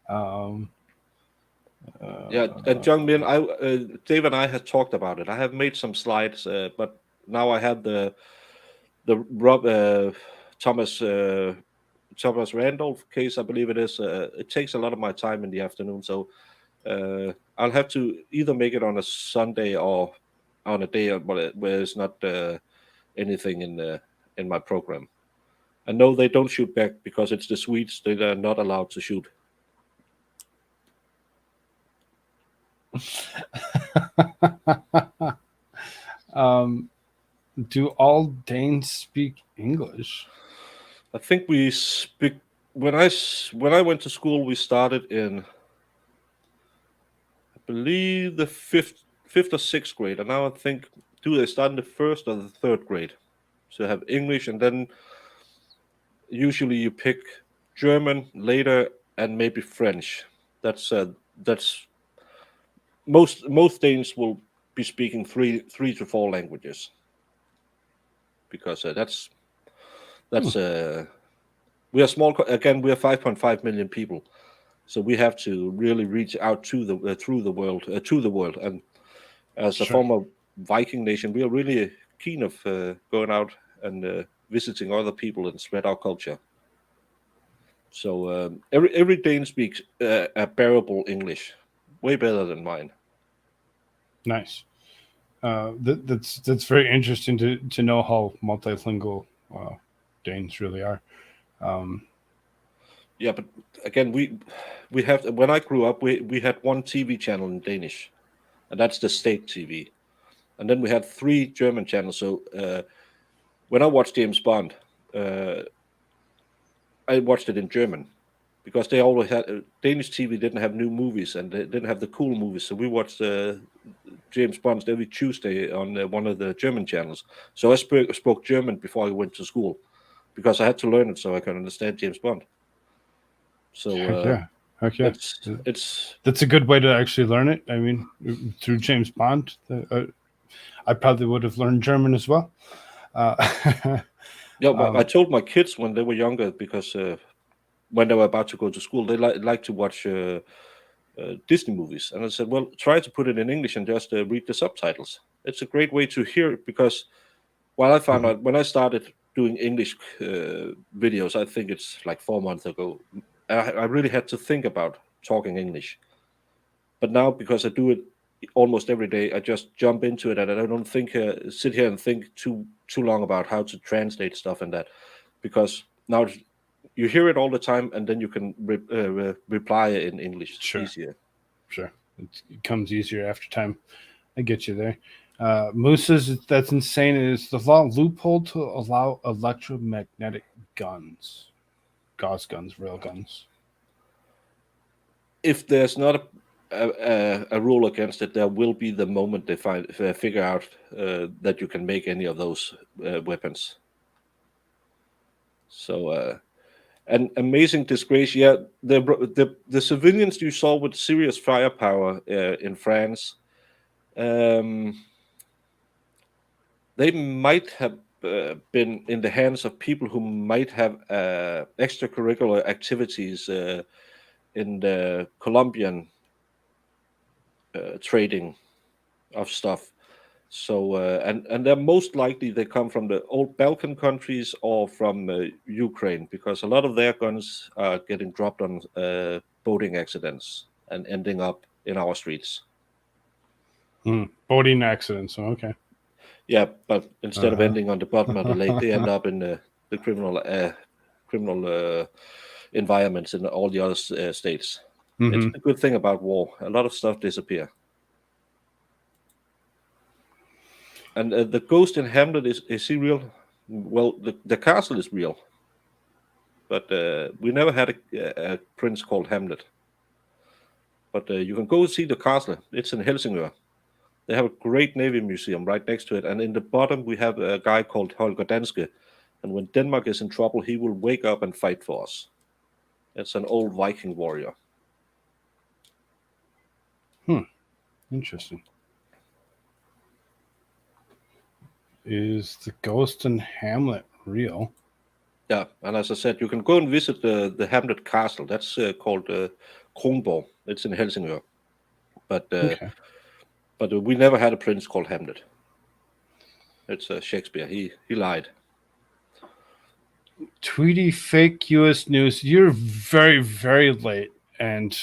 um, Yeah, and young men, Dave and I had talked about it. I have made some slides, but now I have the Rob Thomas Thomas Randolph case, I believe it is. It takes a lot of my time in the afternoon, so I'll have to either make it on a Sunday or on a day where it's not anything in my program. And no, they don't shoot back because it's the Swedes. They are not allowed to shoot. um, do all Danes speak English? I think we speak when I went to school. We started in, I believe, the fifth or sixth grade, and now I think do they start in the first or the third grade? So you have English, and then usually you pick German later, and maybe French. That's most Danes will be speaking three to four languages because Hmm, that's we are small. Again, we are 5.5 million people, so we have to really reach out to the through the world to the world. And as a sure. former Viking nation, we are really keen of going out and visiting other people and spread our culture. So every Dane speaks a bearable English, way better than mine. Nice. That's very interesting to know how multilingual Danes really are. Um, Yeah, but again, we have when I grew up, we had one TV channel in Danish, and that's the state TV, and then we had three German channels. So when I watched James Bond, uh, I watched it in German because they always had Danish TV didn't have new movies and they didn't have the cool movies. So we watched James Bond every Tuesday on one of the German channels. So I spoke German before I went to school because I had to learn it so I can understand James Bond. So heck yeah, heck yeah. it's That's a good way to actually learn it. I mean, through James Bond, I probably would have learned German as well. Uh, yeah. I um, told my kids when they were younger because when they were about to go to school, they like to watch Disney movies, and I said, well, try to put it in English and just read the subtitles. It's a great way to hear it because while I found mhm, out when I started doing English videos, I think it's like 4 months ago. I really had to think about talking English, but now because I do it almost every day, I just jump into it and I don't think sit here and think too long about how to translate stuff and that because now you hear it all the time and then you can reply in English sure, easier. sure. It comes easier after time. I get you there. Moose says that's insane. Is the law loophole to allow electromagnetic guns, gauze guns, real guns? If there's not a rule against it, there will be the moment they figure out that you can make any of those weapons. So an amazing disgrace. Yeah, the civilians you saw with serious firepower in France, um, they might have been in the hands of people who might have extracurricular activities in the Colombian trading of stuff. So and they're most likely they come from the old Balkan countries or from Ukraine because a lot of their guns are getting dropped on boating accidents and ending up in our streets. Boating accidents. Okay. Yeah, but instead Uh of ending on the bottom of the lake, they huh. end up in the criminal environments in all the other states. It's Hmm. the good thing about war. A lot of stuff disappear. And the ghost in Hamlet is he real? Well, the castle is real, but we never had a prince called Hamlet. But you can go see the castle. It's in Helsingør. They have a great navy museum right next to it, and in the bottom we have a guy called Holger Danske. And when Denmark is in trouble, he will wake up and fight for us. It's an old Viking warrior. Hmm. Interesting. Is the ghost in Hamlet real? Yeah, and as I said, you can go and visit the Hamlet Castle. That's called Kronborg. It's in Helsingør. But Okay. we never had a prince called Hamlet. It's Shakespeare. He lied. Tweety fake U.S. news. You're very very late, and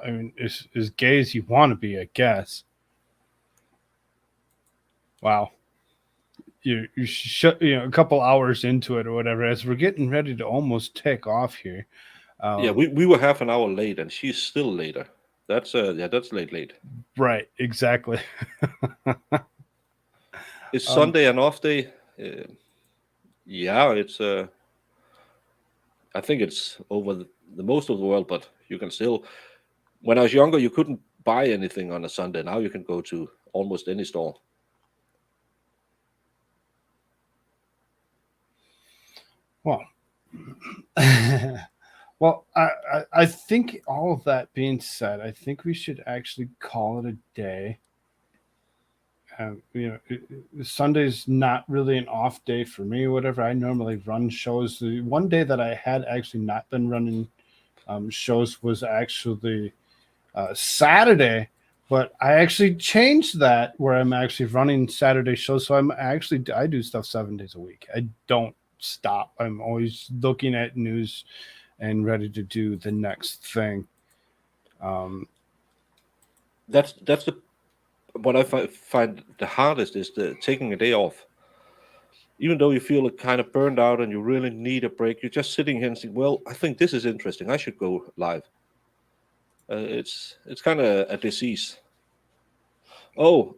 I mean, as gay as you want to be, I guess. Wow. A couple hours into it or whatever as we're getting ready to almost take off here. Yeah, um we were half an hour late, and she's still later. that's late, late. Right, exactly. Is um, Sunday an off day? Yeah, it's. I think it's over the most of the world, but you can still. When I was younger, you couldn't buy anything on a Sunday. Now you can go to almost any store. well, well, I think all of that being said, I think we should actually call it a day. Sunday's not really an off day for me. Whatever, I normally run shows. The one day that I had actually not been running shows was actually Saturday, but I actually changed that where I'm actually running Saturday shows. So I do stuff 7 days a week. I don't stop. I'm always looking at news and ready to do the next thing. Um, That's the what I find the hardest is the taking a day off. Even though you feel kind of burned out and you really need a break, you're just sitting here and saying, "Well, I think this is interesting. I should go live." It's kind of a disease. Oh,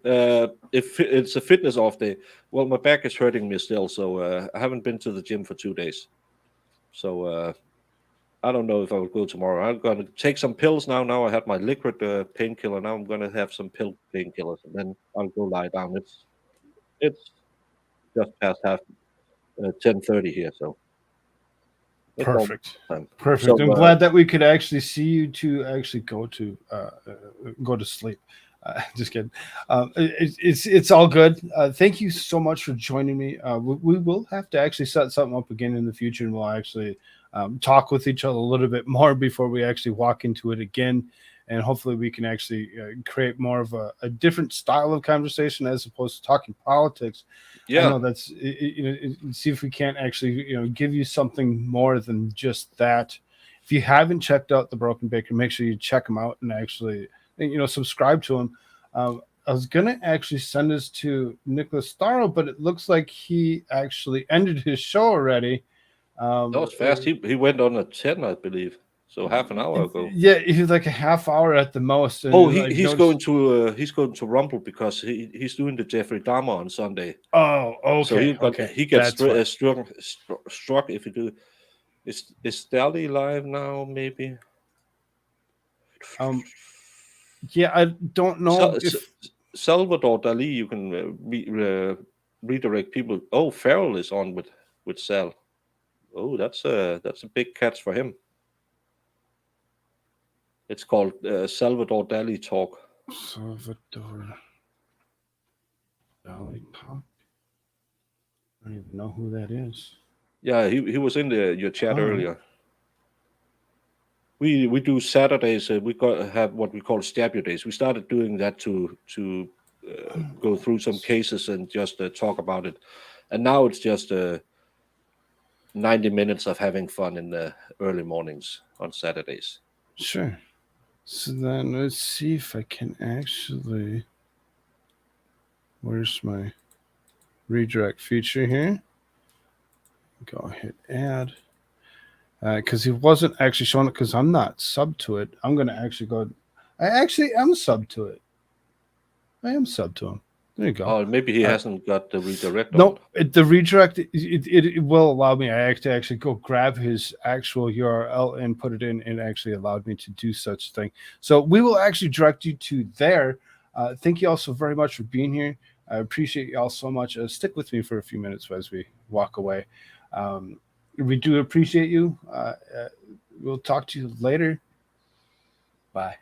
if it's a fitness off day, well, my back is hurting me still, so I haven't been to the gym for 2 days. So I don't know if I will go tomorrow. I'm gonna take some pills now. Now I have my liquid painkiller. Now I'm gonna have some pill painkillers, and then I'll go lie down. It's just past half 10:30 here, so it's almost Perfect. time. Perfect. So I'm glad that we could actually see you to actually go to sleep. Just kidding. It's all good. Thank you so much for joining me. We will have to actually set something up again in the future, and we'll actually talk with each other a little bit more before we actually walk into it again. And hopefully, we can actually create more of a different style of conversation as opposed to talking politics. I yeah, know see if we can't actually give you something more than just that. If you haven't checked out the Broken Baker, make sure you check him out and actually subscribe to him. I was gonna actually send this to Nicholas Starro, but it looks like he actually ended his show already. that Um, was fast. He went on at 10, I believe. So half an hour ago. yeah, he's like a half hour at the most, Oh, and I noticed. he's going to Rumble because he's doing the Jeffrey Dahmer on Sunday. Oh, So okay, okay, he gets that's why. struck if you do. Is Dali live now? Maybe. Um, yeah, I don't know Sa- if. Salvador Dali, you can redirect people. Oh, Farrell is on with Sal. Oh, that's a big catch for him. It's called Salvador Dali Talk. Salvador Lollipop. I don't even know who that is. Yeah, he was in your chat All right. earlier. We do Saturdays. We got have what we call Stabio days. We started doing that to go through some cases and just talk about it. And now it's just 90 minutes of having fun in the early mornings on Saturdays. Sure. So then let's see if I can actually. Where's my redirect feature here? Go ahead, add. Because he wasn't actually showing it because I'm not sub to it. I'm going to actually go. I actually am sub to it. I am sub to him. There you go. Oh, maybe he hasn't got the redirect on. No, the redirect it will allow me. I actually go grab his actual URL and put it in, and actually allowed me to do such thing. So we will actually direct you to there. Thank you all so very much for being here. I appreciate you all so much. Stick with me for a few minutes as we walk away. Um, we do appreciate you. We'll talk to you later. Bye.